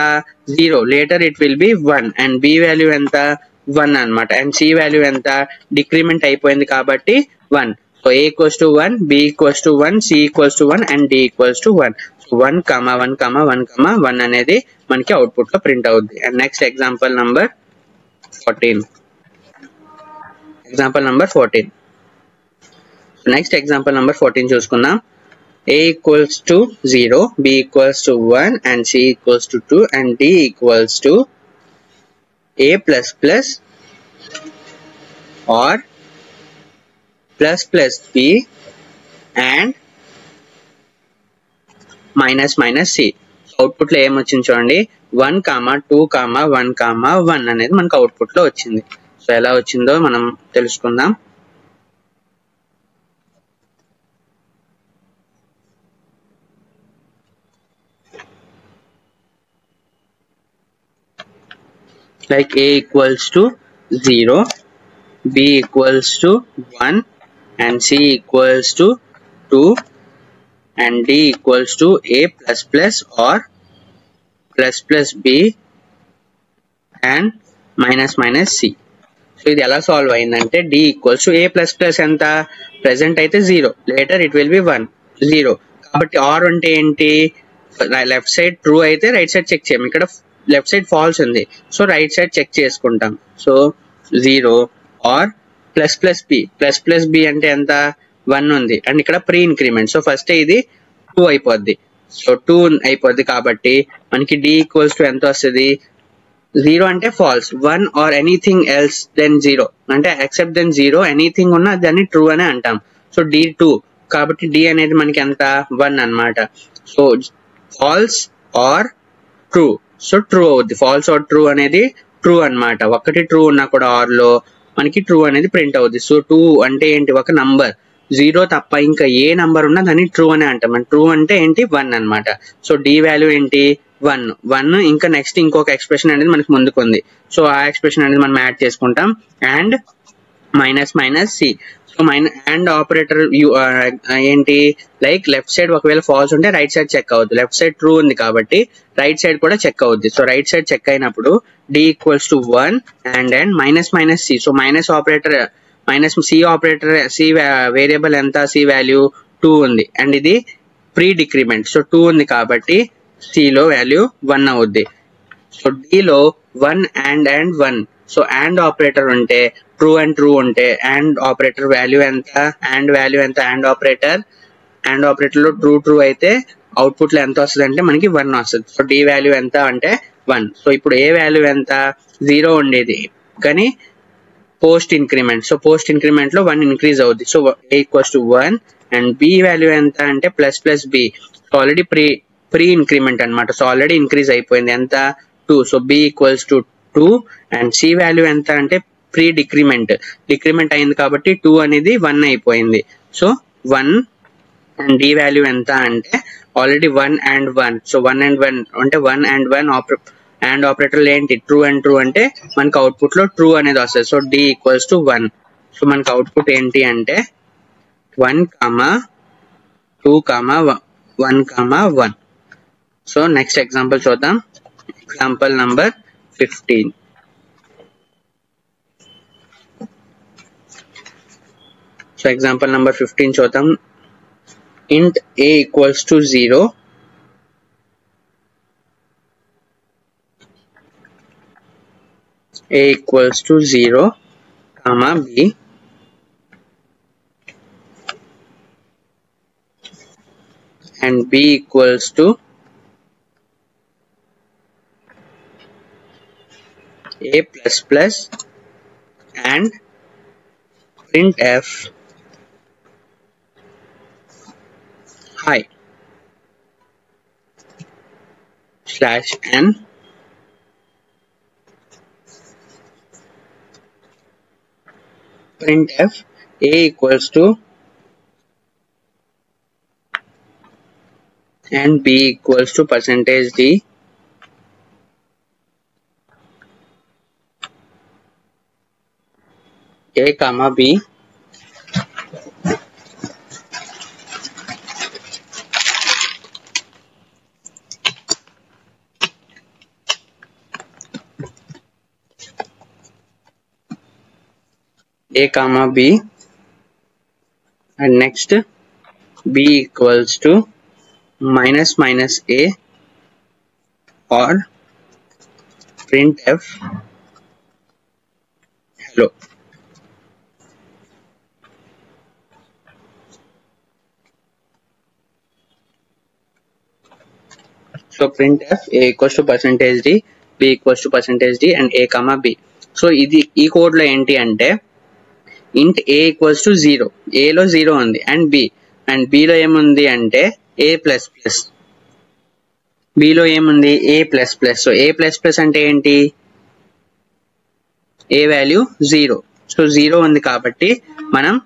0. Later it will be 1 and b value ఎంత? 1 అన్నమాట. అండ్ సి వాల్యూ ఎంత? డిక్రిమెంట్ అయిపోయింది కాబట్టి 1. So a equals to 1, B equals to 1, c equals to 1 and d equals to 1. 1, 1, 1, 1 అనేది మనకి output లో print అవుద్ది. And next example number 14. Example number 14. Next example number 14 చూసుకుందాం. a equals to 0, b equals to 1 and c equals to 2 and d equals to a plus plus or plus plus b and minus minus c. Output లో ఏమొచ్చింది చూడండి, 1, 2, 1, 1 అనేది మనకు output లో వచ్చింది. So ఎలా వచ్చిందో మనం తెలుసుకుందాం. Like a equals to 0, b equals to 1 and c equals to 2 and d equals to a plus plus or plus plus b and minus minus c. So ఇది ఎలా సాల్వ్ అయిందంటే d equals to a plus plus ఎంత? Present అయితే 0, later it will be 1, 0. కాబట్టి or అంటే ఏంటి? Left side true అయితే right side check చేయం. ఇక్కడ లెఫ్ట్ సైడ్ ఫాల్స్ ఉంది, సో రైట్ సైడ్ చెక్ చేసుకుంటాం. So 0 or plus plus b. Plus plus B అంటే ఎంత? 1 ఉంది అండ్ ఇక్కడ ప్రీ ఇంక్రిమెంట్. సో ఫస్ట్ ఇది 2 అయిపోద్ది. సో 2 అయిపోద్ది కాబట్టి మనకి డి ఈక్వల్స్ టు ఎంత వస్తుంది? 0 అంటే false, 1 or anything else than 0 అంటే ఎక్సెప్ట్ దెన్ 0 ఎనీథింగ్ ఉన్నా దాన్ని ట్రూ అనే అంటాం. సో డి 2 కాబట్టి డి అనేది మనకి ఎంత? 1 అన్నమాట. So false or true. So true అవుద్ది. ఫాల్స్ ఆర్ ట్రూ అనేది ట్రూ అన్నమాట. ఒకటి ట్రూ ఉన్నా కూడా ఆర్ లో మనకి ట్రూ అనేది ప్రింట్ అవుద్ది. సో 2 అంటే ఏంటి? ఒక నంబర్. 0 తప్ప ఇంకా ఏ నంబర్ ఉన్నా దాన్ని ట్రూ అనే అంటాం. ట్రూ అంటే ఏంటి? 1 అన్నమాట. సో డి వాల్యూ ఏంటి? 1. ఇంకా నెక్స్ట్ ఇంకొక ఎక్స్ప్రెషన్ అనేది మనకి ముందుకుంది. సో ఆ ఎక్స్ప్రెషన్ అనేది మనం యాడ్ చేసుకుంటాం. And minus minus c. So and operator ఏంటి? లైక్ లెఫ్ట్ సైడ్ ఒకవేళ ఫాల్స్ ఉంటే రైట్ సైడ్ చెక్ అవుద్ది. లెఫ్ట్ సైడ్ ట్రూ ఉంది కాబట్టి రైట్ సైడ్ కూడా చెక్ అవుద్ది. సో రైట్ సైడ్ చెక్ అయినప్పుడు d equals to 1 and minus minus c. So minus operator, minus c operator, c variable ఎంత? C value 2 ఉంది and ఇది pre decrement. So 2 ఉంది కాబట్టి సి లో వాల్యూ 1 అవుద్ది. సో డి లో 1 అండ్ 1. సో అండ్ ఆపరేటర్ ఉంటే ట్రూ అండ్ ట్రూ ఉంటే అండ్ ఆపరేటర్ వాల్యూ ఎంత? అండ్ వాల్యూ ఎంత? అండ్ ఆపరేటర్ లో ట్రూ ట్రూ అయితే అవుట్పుట్ లో ఎంత వస్తుంది అంటే మనకి 1 వస్తుంది. సో డి వాల్యూ ఎంత అంటే 1. సో ఇప్పుడు ఏ వాల్యూ ఎంత? 0 ఉండేది కానీ post increment. So post increment లో 1 ఇంక్రీజ్ అవుద్ది. So a equals to 1 and b value ఎంత అంటే plus plus b. So already pre increment అన్నమాట. సో ఆల్రెడీ ఇంక్రీజ్ అయిపోయింది. ఎంత? 2. So b equals to 2 and c value ఎంత అంటే ప్రీ డిక్రిమెంట్ అయింది కాబట్టి 2 అనేది 1 అయిపోయింది. సో 1 అండ్ d వాల్యూ ఎంత అంటే ఆల్రెడీ 1 అండ్ 1. సో 1 అండ్ 1 అంటే 1 అండ్ 1 అండ్ ఆపరేటర్ ఏంటి? ట్రూ అండ్ ట్రూ అంటే మనకి అవుట్పుట్ లో ట్రూ అనేది వస్తుంది. So d equals to 1. So మనకి అవుట్పుట్ ఏంటి అంటే 1, 2, 1, 1. సో నెక్స్ట్ ఎగ్జాంపుల్ చూద్దాం. Example number 15. So example number 15 చూద్దాం. int a equals to 0, a equals to 0, b and b equals to a plus plus and printf hi slash n printf a equals to and b equals to percentage d a comma b a comma b and next b equals to minus minus a or printf hello. So printf a equals to percentage d, b equals to percentage d and a comma b. So ఇది ఈ code లో ఏంటి అంటే int a equals to 0, a లో 0 ఉంది and b లో ఏముంది అంటే a plus plus, b లో ఏముంది a plus plus. So a plus plus అంటే ఏంటి, a వాల్యూ 0, సో 0 ఉంది కాబట్టి మనం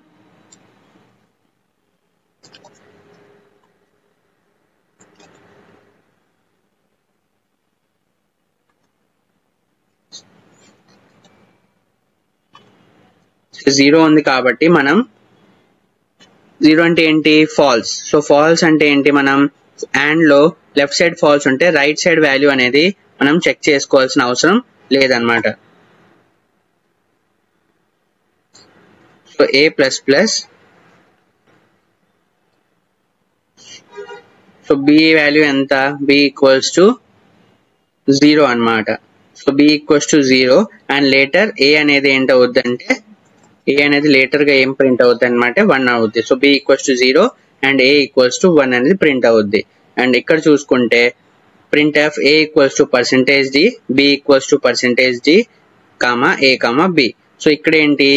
జీరో ఉంది కాబట్టి మనం 0 అంటే ఏంటి ఫాల్స్. సో ఫాల్స్ అంటే ఏంటి, మనం అండ్ లో లెఫ్ట్ సైడ్ ఫాల్స్ ఉంటే రైట్ సైడ్ వాల్యూ అనేది మనం చెక్ చేసుకోవాల్సిన అవసరం లేదన్నమాట. So a plus plus, so b value ఎంత, b ఈక్వల్స్ టు 0 అన్నమాట. So b equals to 0 and later a అనేది ఏంటవుద్ది అంటే a అనేది లేటర్ గా ఏం ప్రింట్ అవుద్ది అనమాట 1 అవుద్ది. So b equals to 0 and a equals to 1 అనేది ప్రింట్ అవుద్ది. అండ్ ఇక్కడ చూసుకుంటే print f a equals to percentage d, b equals to percentage d comma a comma b. So ఇక్కడ ఏంటి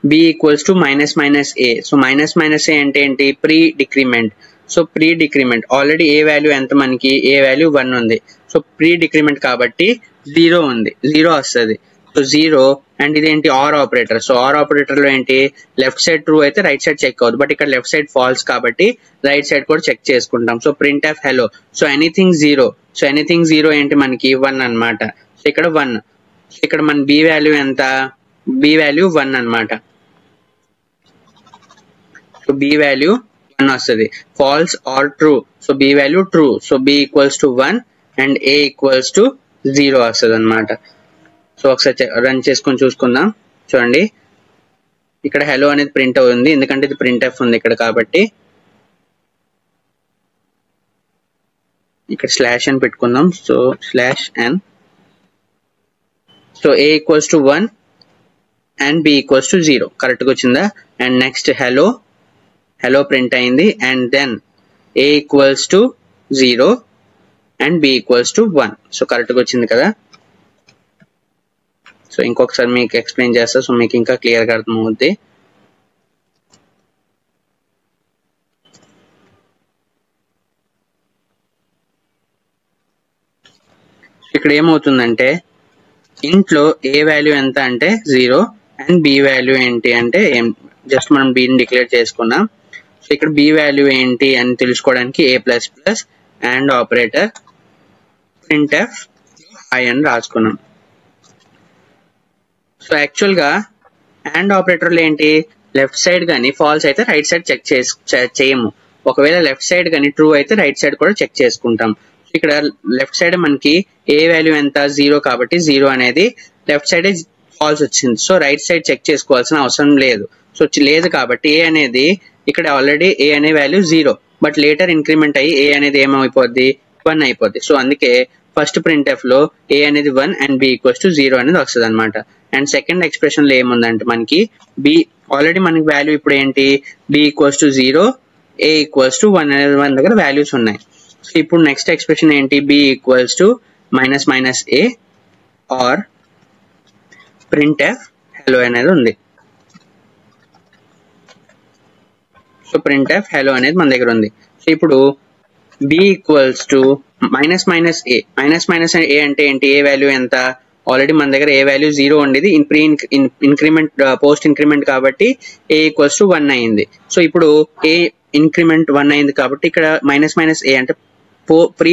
b equals to minus minus a. So minus minus a అంటే ఏంటి pre decrement. So pre decrement already a value ఎంత మనకి, ఏ value 1 ఉంది. So pre decrement కాబట్టి 0 ఉంది, 0 వస్తుంది. సో 0 అండ్ ఇదేంటి or operator. So or operator లో ఏంటి లెఫ్ట్ సైడ్ ట్రూ అయితే రైట్ సైడ్ చెక్ అవుతుంది, బట్ ఇక్కడ లెఫ్ట్ సైడ్ ఫాల్స్ కాబట్టి రైట్ సైడ్ కూడా చెక్ చేసుకుంటాం. So print f hello, so anything 0, so anything 0 ఏంటి మనకి 1 అన్నమాట. సో ఇక్కడ 1, సో ఇక్కడ మన బి వాల్యూ ఎంత, బి వాల్యూ 1 అన్నమాట. సో బి వాల్యూ 1 వస్తుంది, false or true. So b value true, so b equals to 1 and a equals to 0 వస్తుంది అనమాట. సో ఒకసారి రన్ చేసుకొని చూసుకుందాం. చూడండి ఇక్కడ హెలో అనేది ప్రింట్ అవుతుంది, ఎందుకంటే ఇది ప్రింట్ ఎఫ్ ఉంది ఇక్కడ కాబట్టి. ఇక్కడ స్లాష్ అని పెట్టుకుందాం. So slash n, so a equals to 1 and b equals to 0 కరెక్ట్గా వచ్చిందా. అండ్ నెక్స్ట్ హెలో ప్రింట్ అయింది and then a equals to 0 and b equals to 1. So కరెక్ట్గా వచ్చింది కదా. సో ఇంకొకసారి మీకు ఎక్స్ప్లెయిన్ చేస్తా, సో మీకు ఇంకా క్లియర్గా అర్థమవుద్ది. ఇక్కడ ఏమవుతుందంటే ఇంట్లో ఏ వాల్యూ ఎంత అంటే 0 అండ్ b వాల్యూ ఏంటి అంటే జస్ట్ మనం bని డిక్లేర్ చేసుకున్నాం. సో ఇక్కడ b వాల్యూ ఏంటి అని తెలుసుకోవడానికి a plus plus and operator printf i అని రాసుకున్నాం. సో యాక్చువల్ గా అండ్ ఆపరేటర్లు ఏంటి, లెఫ్ట్ సైడ్ కానీ ఫాల్స్ అయితే రైట్ సైడ్ చెక్ చేయము, ఒకవేళ లెఫ్ట్ సైడ్ కానీ ట్రూ అయితే రైట్ సైడ్ కూడా చెక్ చేసుకుంటాం. ఇక్కడ లెఫ్ట్ సైడ్ మనకి ఏ వాల్యూ ఎంత 0 కాబట్టి 0 అనేది లెఫ్ట్ సైడ్ ఫాల్స్ వచ్చింది. సో రైట్ సైడ్ చెక్ చేసుకోవాల్సిన అవసరం లేదు. సో లేదు కాబట్టి ఏ అనేది ఇక్కడ ఆల్రెడీ ఏ అనే వాల్యూ 0, బట్ లేటర్ ఇంక్రిమెంట్ అయ్యి ఏ అనేది ఏమైపోద్ది 1 అయిపోద్ది. సో అందుకే ఫస్ట్ ప్రింట్ ఎఫ్ లో ఏ అనేది 1 అండ్ b ఈక్వల్స్ టు 0 అనేది వస్తుంది అనమాట. అండ్ సెకండ్ ఎక్స్ప్రెషన్ లో ఏముందంటే మనకి b ఆల్రెడీ మనకి వాల్యూ ఇప్పుడు ఏంటి b equals to 0, a equals to 1 అనేది మన దగ్గర వాల్యూస్ ఉన్నాయి. సో ఇప్పుడు నెక్స్ట్ ఎక్స్ప్రెషన్ ఏంటి b equals to minus minus a or printf hello అనేది ఉంది. సో printf hello అనేది మన దగ్గర ఉంది. సో ఇప్పుడు b equals to minus minus a. Minus minus a అంటే ఏంటి? ఏ వాల్యూ ఎంత? ఆల్రెడీ మన దగ్గర ఏ వాల్యూ 0 ఉండేది. ఇంక్రిమెంట్ పోస్ట్ ఇంక్రిమెంట్ కాబట్టి ఏ ఈక్వల్స్ టు 1 అయింది. సో ఇప్పుడు ఏ ఇంక్రిమెంట్ 1 అయింది కాబట్టి ఇక్కడ మైనస్ మైనస్ ఏ అంటే ప్రీ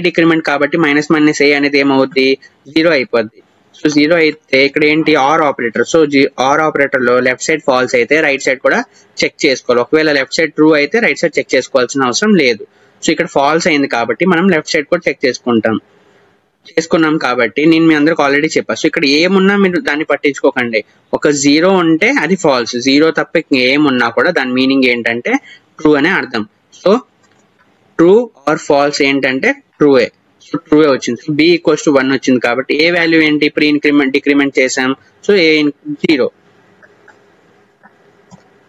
డిక్రిమెంట్ కాబట్టి మైనస్ మైనస్ ఏ అనేది ఏమవుద్ది? 0 అయిపోద్ది. సో 0 అయితే ఇక్కడ ఏంటి? Or operator. So or operator లో లెఫ్ట్ సైడ్ ఫాల్స్ అయితే రైట్ సైడ్ కూడా చెక్ చేసుకోవాలి. ఒకవేళ లెఫ్ట్ సైడ్ ట్రూ అయితే రైట్ సైడ్ చెక్ చేసుకోవాల్సిన అవసరం లేదు. సో ఇక్కడ ఫాల్స్ అయింది కాబట్టి మనం లెఫ్ట్ సైడ్ కూడా చెక్ చేసుకున్నాం కాబట్టి నేను మీ అందరికి ఆల్రెడీ చెప్పాను. సో ఇక్కడ ఏమున్నా మీరు దాన్ని పట్టించుకోకండి. ఒక 0 ఉంటే అది ఫాల్స్. 0 తప్ప ఏమున్నా కూడా దాని మీనింగ్ ఏంటంటే ట్రూ అనే అర్థం. సో ట్రూ ఆర్ ఫాల్స్ ఏంటంటే ట్రూఏ. సో ట్రూఏ వచ్చింది. సో బి ఈక్వల్స్ టు 1 వచ్చింది కాబట్టి ఏ వాల్యూ ఏంటి? ప్రీ ఇంక్రిమెంట్ డిక్రిమెంట్ చేసాం. So a 0.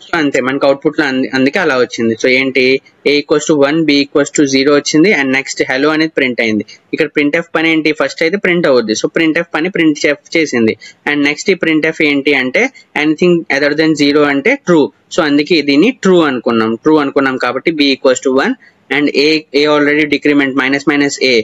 సో అంతే మనకి అవుట్పుట్ లో అందుకే అలా వచ్చింది. సో ఏంటి? A equals to 1, B equals to 0 వచ్చింది. అండ్ నెక్స్ట్ హెలో అనేది ప్రింట్ అయింది. ఇక్కడ ప్రింట్ఎఫ్ పని ఏంటి? ఫస్ట్ అయితే ప్రింట్ అవుద్ది. సో ప్రింట్ఎఫ్ పని ప్రింట్ చేసింది. అండ్ నెక్స్ట్ ఈ ప్రింట్ఎఫ్ ఏంటి అంటే ఎనీథింగ్ అదర్ దెన్ 0 అంటే ట్రూ. సో అందుకే దీన్ని ట్రూ అనుకున్నాం కాబట్టి B equals to 1 and a already decrement minus minus a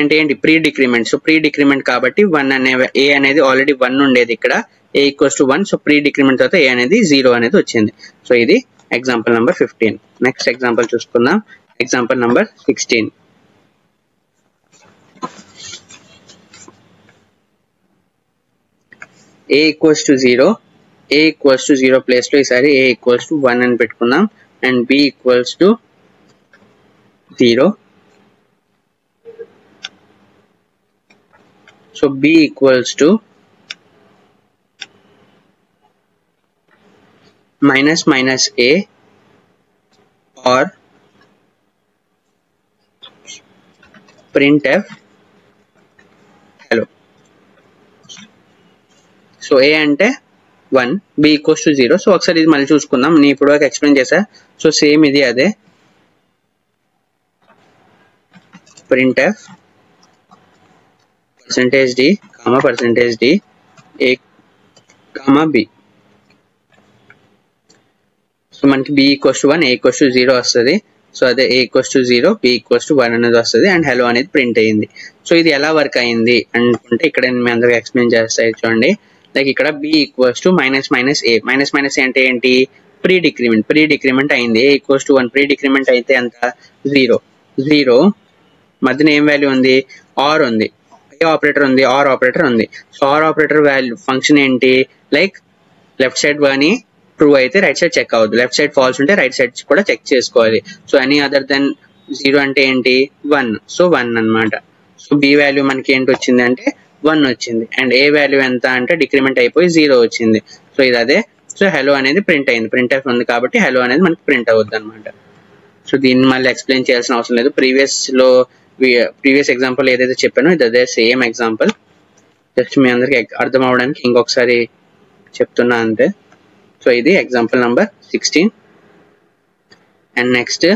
అంటే ఏంటి? Pre decrement. So pre decrement కాబట్టి 1 అనే ఏ అనేది ఆల్రెడీ 1 ఉండేది ఇక్కడ. A equals to 1. So pre decrement తర్వాత ఏ అనేది 0 అనేది వచ్చింది. సో ఇది ఎగ్జాంపుల్ నెంబర్ 15. నెక్స్ట్ ఎగ్జాంపుల్ చూసుకుందాం. Example number 16. A equals to 0. A equals to 0 place లో ఈసారి ఏ ఈక్వల్స్ టు 1 అని పెట్టుకుందాం. And b equals to 0. So b equals to minus minus a or printf hello. So a అంటే 1, b equals to 0. So ఒకసారి ఇది మళ్ళీ చూసుకుందాం. నేను ఇప్పుడు వరకు ఎక్స్ప్లెయిన్ చేశా. సో సేమ్ ఇది అదే printf %d, %d, a, b. So మనకి b equals to 1, a equals to 0 వస్తుంది. సో అదే a equals to 0, b equals to 1 అనేది వస్తుంది. అండ్ హెలో అనేది ప్రింట్ అయ్యింది. సో ఇది ఎలా వర్క్ అయింది అనుకుంటే ఇక్కడ నేను మీ అందరికి ఎక్స్ప్లెయిన్ చేస్తాను చూడండి. లైక్ ఇక్కడ b equals to minus minus a. Minus minus a అంటే ఏంటి? ప్రీ డిక్రిమెంట్ అయింది. a equals to 1 pre decrement అయితే ఎంత? 0 మధ్యన ఏం వాల్యూ ఉంది? ఆర్ ఉంది. ఆపరేటర్ ఉంది, ఆర్ ఆపరేటర్ ఉంది. So or operator value function ఏంటి? లైక్ లెఫ్ట్ సైడ్ కానీ ట్రూ అయితే రైట్ సైడ్ చెక్ అవ్వదు. లెఫ్ట్ సైడ్ ఫాల్స్ ఉంటే రైట్ సైడ్ కూడా చెక్ చేసుకోవాలి. సో ఎనీ అదర్ దెన్ 0 అంటే ఏంటి? 1. సో 1 అన్నమాట. సో బి వాల్యూ మనకి ఏంటి వచ్చింది అంటే 1 వచ్చింది. అండ్ ఏ వాల్యూ ఎంత అంటే డిక్రిమెంట్ అయిపోయి 0 వచ్చింది. సో ఇది అదే. సో హెలో అనేది ప్రింట్ అయింది. ప్రింట్ఎఫ్ ఉంది కాబట్టి హెలో అనేది మనకి ప్రింట్ అవుద్ది అనమాట. సో దీన్ని మళ్ళీ ఎక్స్ప్లెయిన్ చేయాల్సిన అవసరం లేదు. ప్రీవియస్ ఎగ్జాంపుల్ ఏదైతే చెప్పానో ఇది అదే సేమ్ ఎగ్జాంపుల్. జస్ట్ మీ అందరికి అర్థం అవడానికి ఇంకొకసారి చెప్తున్నా అంతే. సో ఇది example number 16. And next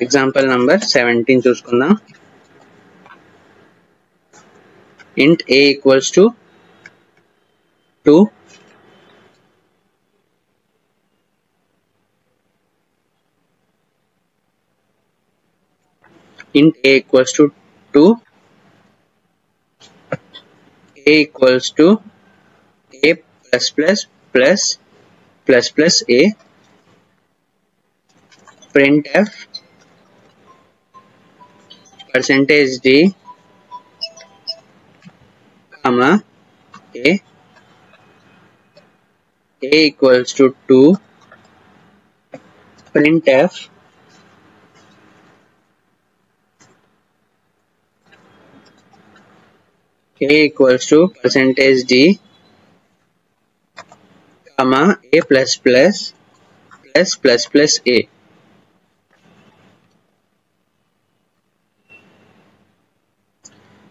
example number 17 చూసుకుందాం. int a equals to 2. int a equals to 2, a equals to a plus plus plus plus plus a, printf %d comma a equals to 2, printf a equals to %d comma a plus plus plus plus plus a.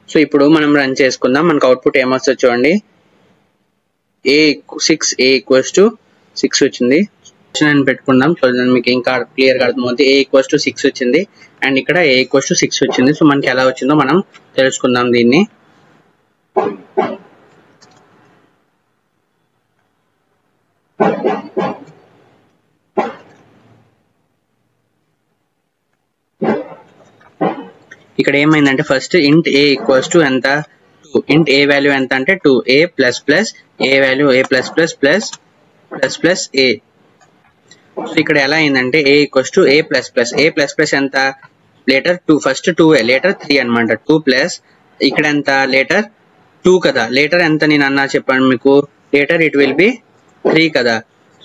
So ఇప్పుడు మనం run చేసుకుందాం. మనకు output ఏమొస్తుంది చూడండి. a 6 a equals to 6 వచ్చింది. అని పెట్టుకుందాం. So మీకు ఇంకా క్లియర్ గా అర్థమవుతుంది. a = 6 వచ్చింది అండ్ ఇక్కడ a = 6 వచ్చింది. సో మనకి ఎలా వచ్చిందో మనం తెలుసుకుందాం దీన్ని. ఇక్కడ ఏమైందంటే ఫస్ట్ int a = ఎంత 2. int a వాల్యూ ఎంత అంటే 2. a plus a value a plus a. So ఇక్కడ ఎలా అయిందంటే a = a ప్లస్ ఎంత లేటర్ 2. ఫస్ట్ 2 లేటర్ 3 అన్నమాట. 2 ప్లస్ ఇక్కడ ఎంత లేటర్ 2 కదా. లేటర్ ఎంత నేను అన్నా చెప్పాను మీకు. లేటర్ ఇట్ విల్ బి 3 కదా.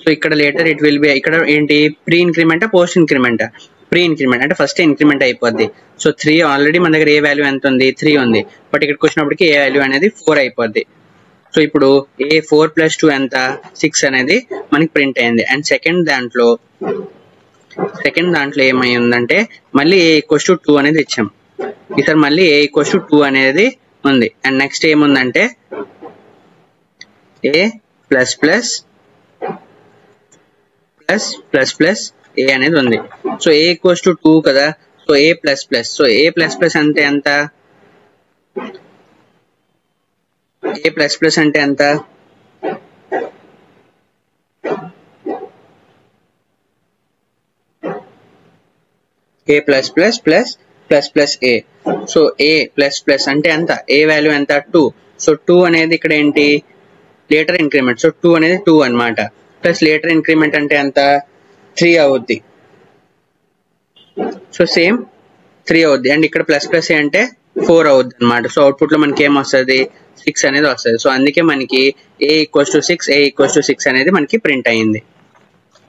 సో ఇక్కడ లేటర్ ఇట్ విల్ బి ఇక్కడ ఏంటి pre increment post increment. Pre increment అంటే ఫస్ట్ ఇంక్రిమెంట్ అయిపోద్ది. సో 3 ఆల్రెడీ మన దగ్గర ఏ వాల్యూ ఎంత ఉంది 3 ఉంది. బట్ ఇక్కడికి వచ్చినప్పటికి ఏ వాల్యూ అనేది 4 అయిపోద్ది. సో ఇప్పుడు a 4 + 2 ఎంత 6 అనేది మనకి ప్రింట్ అయింది. అండ్ సెకండ్ దాంట్లో ఏమై ఉందంటే మళ్ళీ a = 2 అనేది ఇచ్చాం. ఈసారి మళ్ళీ a = 2 అనేది ఉంది. అండ్ నెక్స్ట్ ఏముందంటే a ప్లస్ a అనేది ఉంది. సో a = 2 కదా. So a plus so a plus అంటే ఎంత a ప్లస్ అంటే ఎంత a plus a. So a plus అంటే ఎంత a వాల్యూ ఎంత 2. సో 2 అనేది ఇక్కడ ఏంటి లేటర్ ఇంక్రిమెంట్. సో 2 అనేది 2 అన్నమాట. ప్లస్ లేటర్ ఇంక్రిమెంట్ అంటే ఎంత 3 అవుద్ది. సో సేమ్ 3 అవుద్ది. అండ్ ఇక్కడ ప్లస్ a అంటే 4 అవుద్ది అనమాట. సో అవుట్పుట్ లో మనకి ఏమొస్తుంది 6 అనేది వస్తుంది. సో అందుకే మనకి a = 6 అనేది మనకి ప్రింట్ అయ్యింది.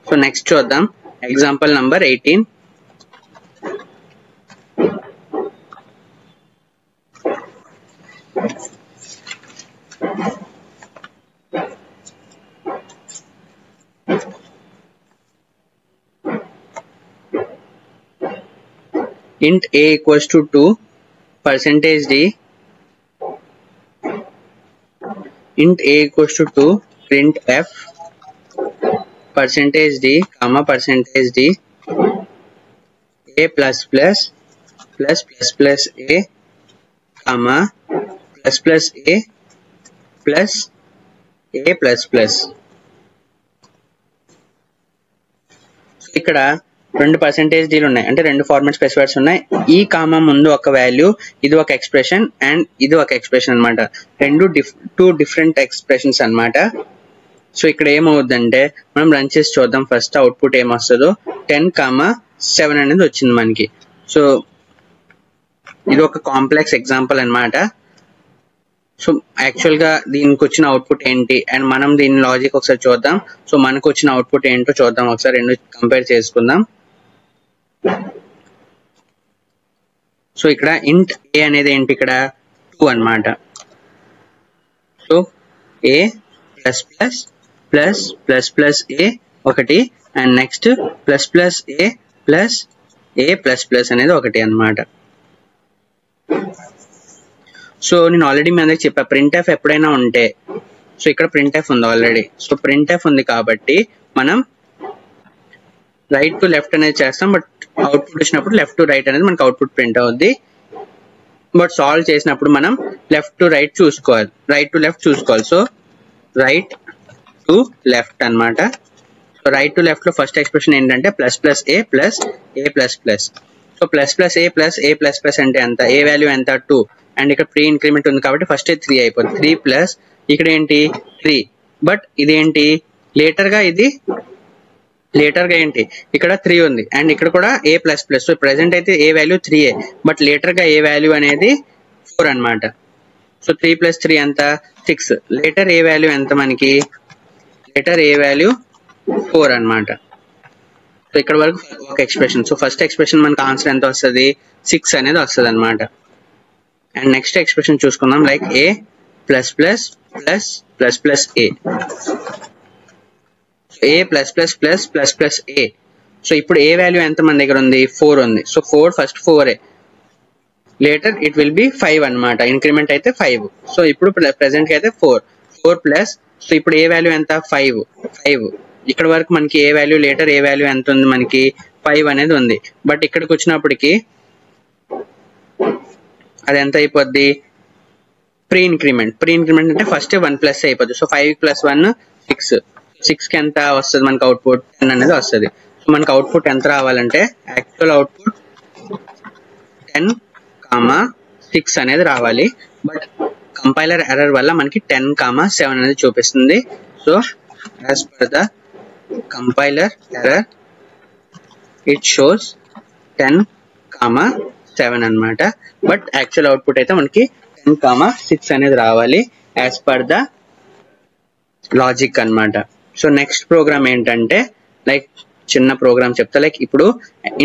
సో నెక్స్ట్ చూద్దాం example number 18. int a = 2 %d int a = 2 printf %d comma %d a plus a comma plus a plus. ఇక్కడ 2 %d ఉన్నాయి అంటే 2 ఫార్మాట్ స్పెసిఫైర్స్ ఉన్నాయి. ఈ కామా ముందు ఒక వాల్యూ, ఇది ఒక ఎక్స్ప్రెషన్ అండ్ ఇది ఒక ఎక్స్ప్రెషన్ అన్నమాట. టూ డిఫరెంట్ ఎక్స్ప్రెషన్స్ అన్నమాట. సో ఇక్కడ ఏమవుద్దంటే మనం రన్ చేసి చూద్దాం ఫస్ట్ అవుట్పుట్ ఏమొస్తుందో. 10,7 అనేది వచ్చింది మనకి. సో ఇది ఒక కాంప్లెక్స్ ఎగ్జాంపుల్ అన్నమాట. సో యాక్చువల్ గా దీనికి వచ్చిన అవుట్పుట్ ఏంటి అండ్ మనం దీని లాజిక్ ఒకసారి చూద్దాం. సో మనకు వచ్చిన అవుట్పుట్ ఏంటో చూద్దాం ఒకసారి, రెండు కంపేర్ చేసుకుందాం. సో ఇక్కడ int a అనేది ఏంటి ఇక్కడ 2 అన్నమాట. సో a ప్లస్ a ఒకటి అండ్ నెక్స్ట్ ప్లస్ a అనేది ఒకటి అన్నమాట. సో నేను ఆల్రెడీ మీ అందరికి చెప్పా printf ఎప్పుడైనా ఉంటే, సో ఇక్కడ printf ఉంది ఆల్రెడీ. సో printf ఉంది కాబట్టి మనం రైట్ టు లెఫ్ట్ అనేది చేస్తాం. బట్ అవుట్పుట్ వచ్చినప్పుడు లెఫ్ట్ టు రైట్ అనేది మనకు అవుట్పుట్ ప్రింట్ అవుద్ది. బట్ సాల్వ్ చేసినప్పుడు మనం లెఫ్ట్ టు రైట్ చూసుకోవాలి, రైట్ టు లెఫ్ట్ చూసుకోవాలి. సో రైట్ టు లెఫ్ట్ అన్నమాట. సో రైట్ టు లెఫ్ట్ లో ఫస్ట్ ఎక్స్ప్రెషన్ ఏంటంటే plus a plus. So plus a అంటే ఎంత, ఏ వాల్యూ ఎంత 2 అండ్ ఇక్కడ ప్రీ ఇంక్రిమెంట్ ఉంది కాబట్టి ఫస్ట్ 3 అయిపోతుంది. 3 ప్లస్ ఇక్కడ ఏంటి 3, బట్ ఇదేంటి లేటర్ గా ఏంటి ఇక్కడ 3 ఉంది అండ్ ఇక్కడ కూడా a ప్లస్. సో ప్రెసెంట్ అయితే ఏ వాల్యూ 3a, బట్ లేటర్ గా ఏ వాల్యూ అనేది 4 అన్నమాట. సో 3 + 3 ఎంత 6. లేటర్ ఏ వాల్యూ ఎంత మనకి, లేటర్ ఏ వాల్యూ 4 అన్నమాట. సో ఇక్కడ వరకు ఒక ఎక్స్ప్రెషన్. సో ఫస్ట్ ఎక్స్ప్రెషన్ మనకు ఆన్సర్ ఎంత వస్తుంది 6 అనేది వస్తుంది అన్నమాట. అండ్ నెక్స్ట్ ఎక్స్ప్రెషన్ చూసుకుందాం, like a plus a. So ఇప్పుడు ఏ వాల్యూ ఎంత మన దగ్గర ఉంది 4 ఉంది. So 4 first 4a, later it will B 5 అన్నమాట. ఇంక్రిమెంట్ అయితే 5. సో ఇప్పుడు ప్రెసెంట్ కి అయితే 4 ప్లస్. సో ఇప్పుడు ఏ వాల్యూ ఎంత 5 ఇక్కడ వరకు మనకి ఏ వాల్యూ లేటర్, ఏ వాల్యూ ఎంత ఉంది, మనకి 5 అనేది ఉంది. బట్ ఇక్కడికి వచ్చినప్పటికి అది ఎంత అయిపోద్ది, ప్రీ ఇంక్రిమెంట్ అంటే ఫస్ట్ 1+ అయిపోద్ది. సో 5 + 1 6 కి ఎంత వస్తుంది మనకి అవుట్పుట్ 10 అనేది వస్తుంది. సో మనకి అవుట్పుట్ ఎంత రావాలంటే యాక్చువల్ అవుట్పుట్ 10,6 అనేది రావాలి. బట్ కంపైలర్ ఎర్రర్ వల్ల మనకి 10,7 అనేది చూపిస్తుంది. So as per the compiler error it shows 10,7 అన్నమాట. బట్ యాక్చువల్ అవుట్పుట్ అయితే మనకి 10,6 అనేది రావాలి యాజ్ పర్ ద లాజిక్ అన్నమాట. సో నెక్స్ట్ ప్రోగ్రామ్ ఏంటంటే లైక్ చిన్న ప్రోగ్రామ్ చెప్తా. లైక్ ఇప్పుడు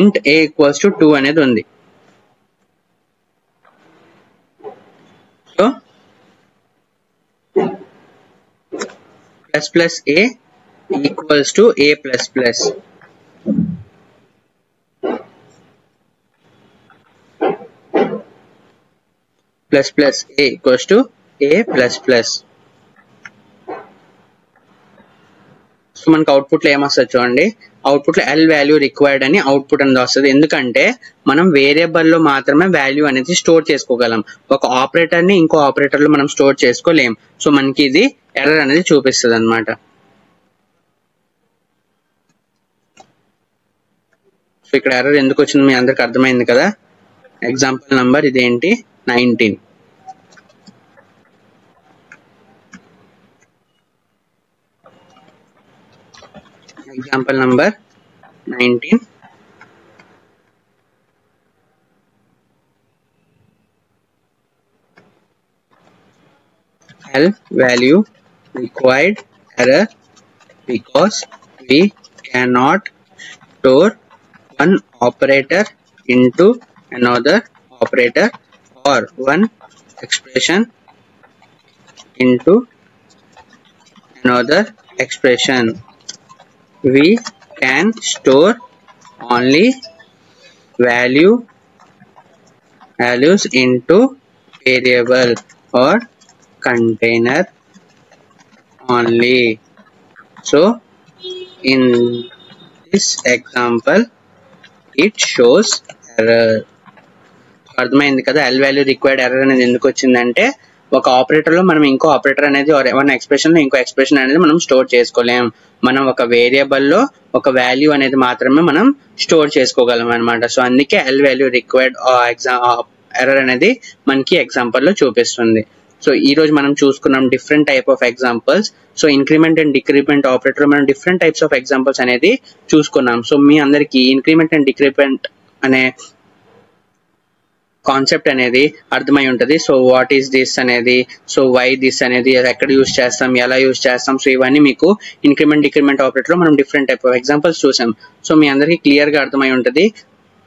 int a = 2 అనేది ఉంది. So ++a = a++. ++a = a++. So మనకి అవుట్పుట్ లో ఏమొస్తుంది చూడండి, అవుట్పుట్ లో L వాల్యూ రిక్వైర్డ్ అని అవుట్పుట్ అనేది వస్తుంది. ఎందుకంటే మనం వేరియబుల్ లో మాత్రమే వాల్యూ అనేది స్టోర్ చేసుకోగలం, ఒక ఆపరేటర్ ని ఇంకో ఆపరేటర్ లో మనం స్టోర్ చేసుకోలేం. సో మనకి ఇది ఎర్రర్ అనేది చూపిస్తుంది అనమాట. సో ఇక్కడ ఎర్రర్ ఎందుకు వచ్చింది మీ అందరికి అర్థమైంది కదా. ఎగ్జాంపుల్ నంబర్ ఇదేంటి 19. Example number 19. L value required error because we cannot store one operator into another operator or one expression into another expression. We can store only values into variable or container only. So in this example it shows error. అర్థమైంది కదా L value required error అనేది ఎందుకు వచ్చిందంటే ఒక operator లో మనం ఇంకో operator అనేది వన్ ఎక్స్ప్రెషన్ లో ఇంకో ఎక్స్ప్రెషన్ అనేది మనం స్టోర్ చేసుకోలేం. మనం ఒక వేరియబుల్ లో ఒక వాల్యూ అనేది మాత్రమే మనం స్టోర్ చేసుకోగలం అన్నమాట. సో అందుకే L value required ఎర్రర్ అనేది మనకి ఎగ్జాంపుల్ లో చూపిస్తుంది. సో ఈ రోజు మనం చూసుకున్నాం different type of examples. So increment and decrement operator మనం డిఫరెంట్ టైప్స్ ఆఫ్ ఎగ్జాంపుల్స్ అనేది చూసుకున్నాం. సో మీ అందరికి ఇంక్రిమెంట్ అండ్ డిక్రిమెంట్ అనే కాన్సెప్ట్ అనేది అర్థమై ఉంటది. సో వాట్ ఈస్ దిస్ అనేది, సో వై దిస్ అనేది ఎక్కడ యూజ్ చేస్తాం, ఎలా యూజ్ చేస్తాం, సో ఇవన్నీ మీకు ఇంక్రిమెంట్ డిక్రిమెంట్ ఆపరేటర్ లో మనం డిఫరెంట్ టైప్ ఆఫ్ ఎగ్జాంపుల్స్ చూసాం. సో మీ అందరికి క్లియర్ గా అర్థమై ఉంటది.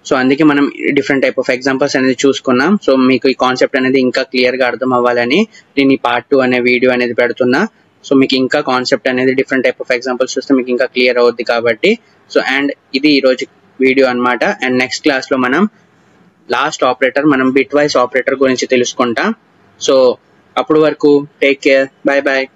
సో అందుకే మనం డిఫరెంట్ టైప్ ఆఫ్ ఎగ్జాంపుల్స్ అనేది చూసుకున్నాం. సో మీకు ఈ కాన్సెప్ట్ అనేది ఇంకా క్లియర్ గా అర్థం అవ్వాలని నేను ఈ పార్ట్ 2 అనే వీడియో అనేది పెడుతున్నా. సో మీకు ఇంకా కాన్సెప్ట్ అనేది డిఫరెంట్ టైప్ ఆఫ్ ఎగ్జాంపుల్స్ చూస్తే మీకు ఇంకా క్లియర్ అవుద్ది కాబట్టి. సో అండ్ ఇది ఈ రోజు వీడియో అన్నమాట. అండ్ నెక్స్ట్ క్లాస్ లో మనం లాస్ట్ ఆపరేటర్, మనం బిట్ వైస్ ఆపరేటర్ గురించి తెలుసుకుంటాం. సో అప్పటి వరకు టేక్ కేర్, బై బాయ్.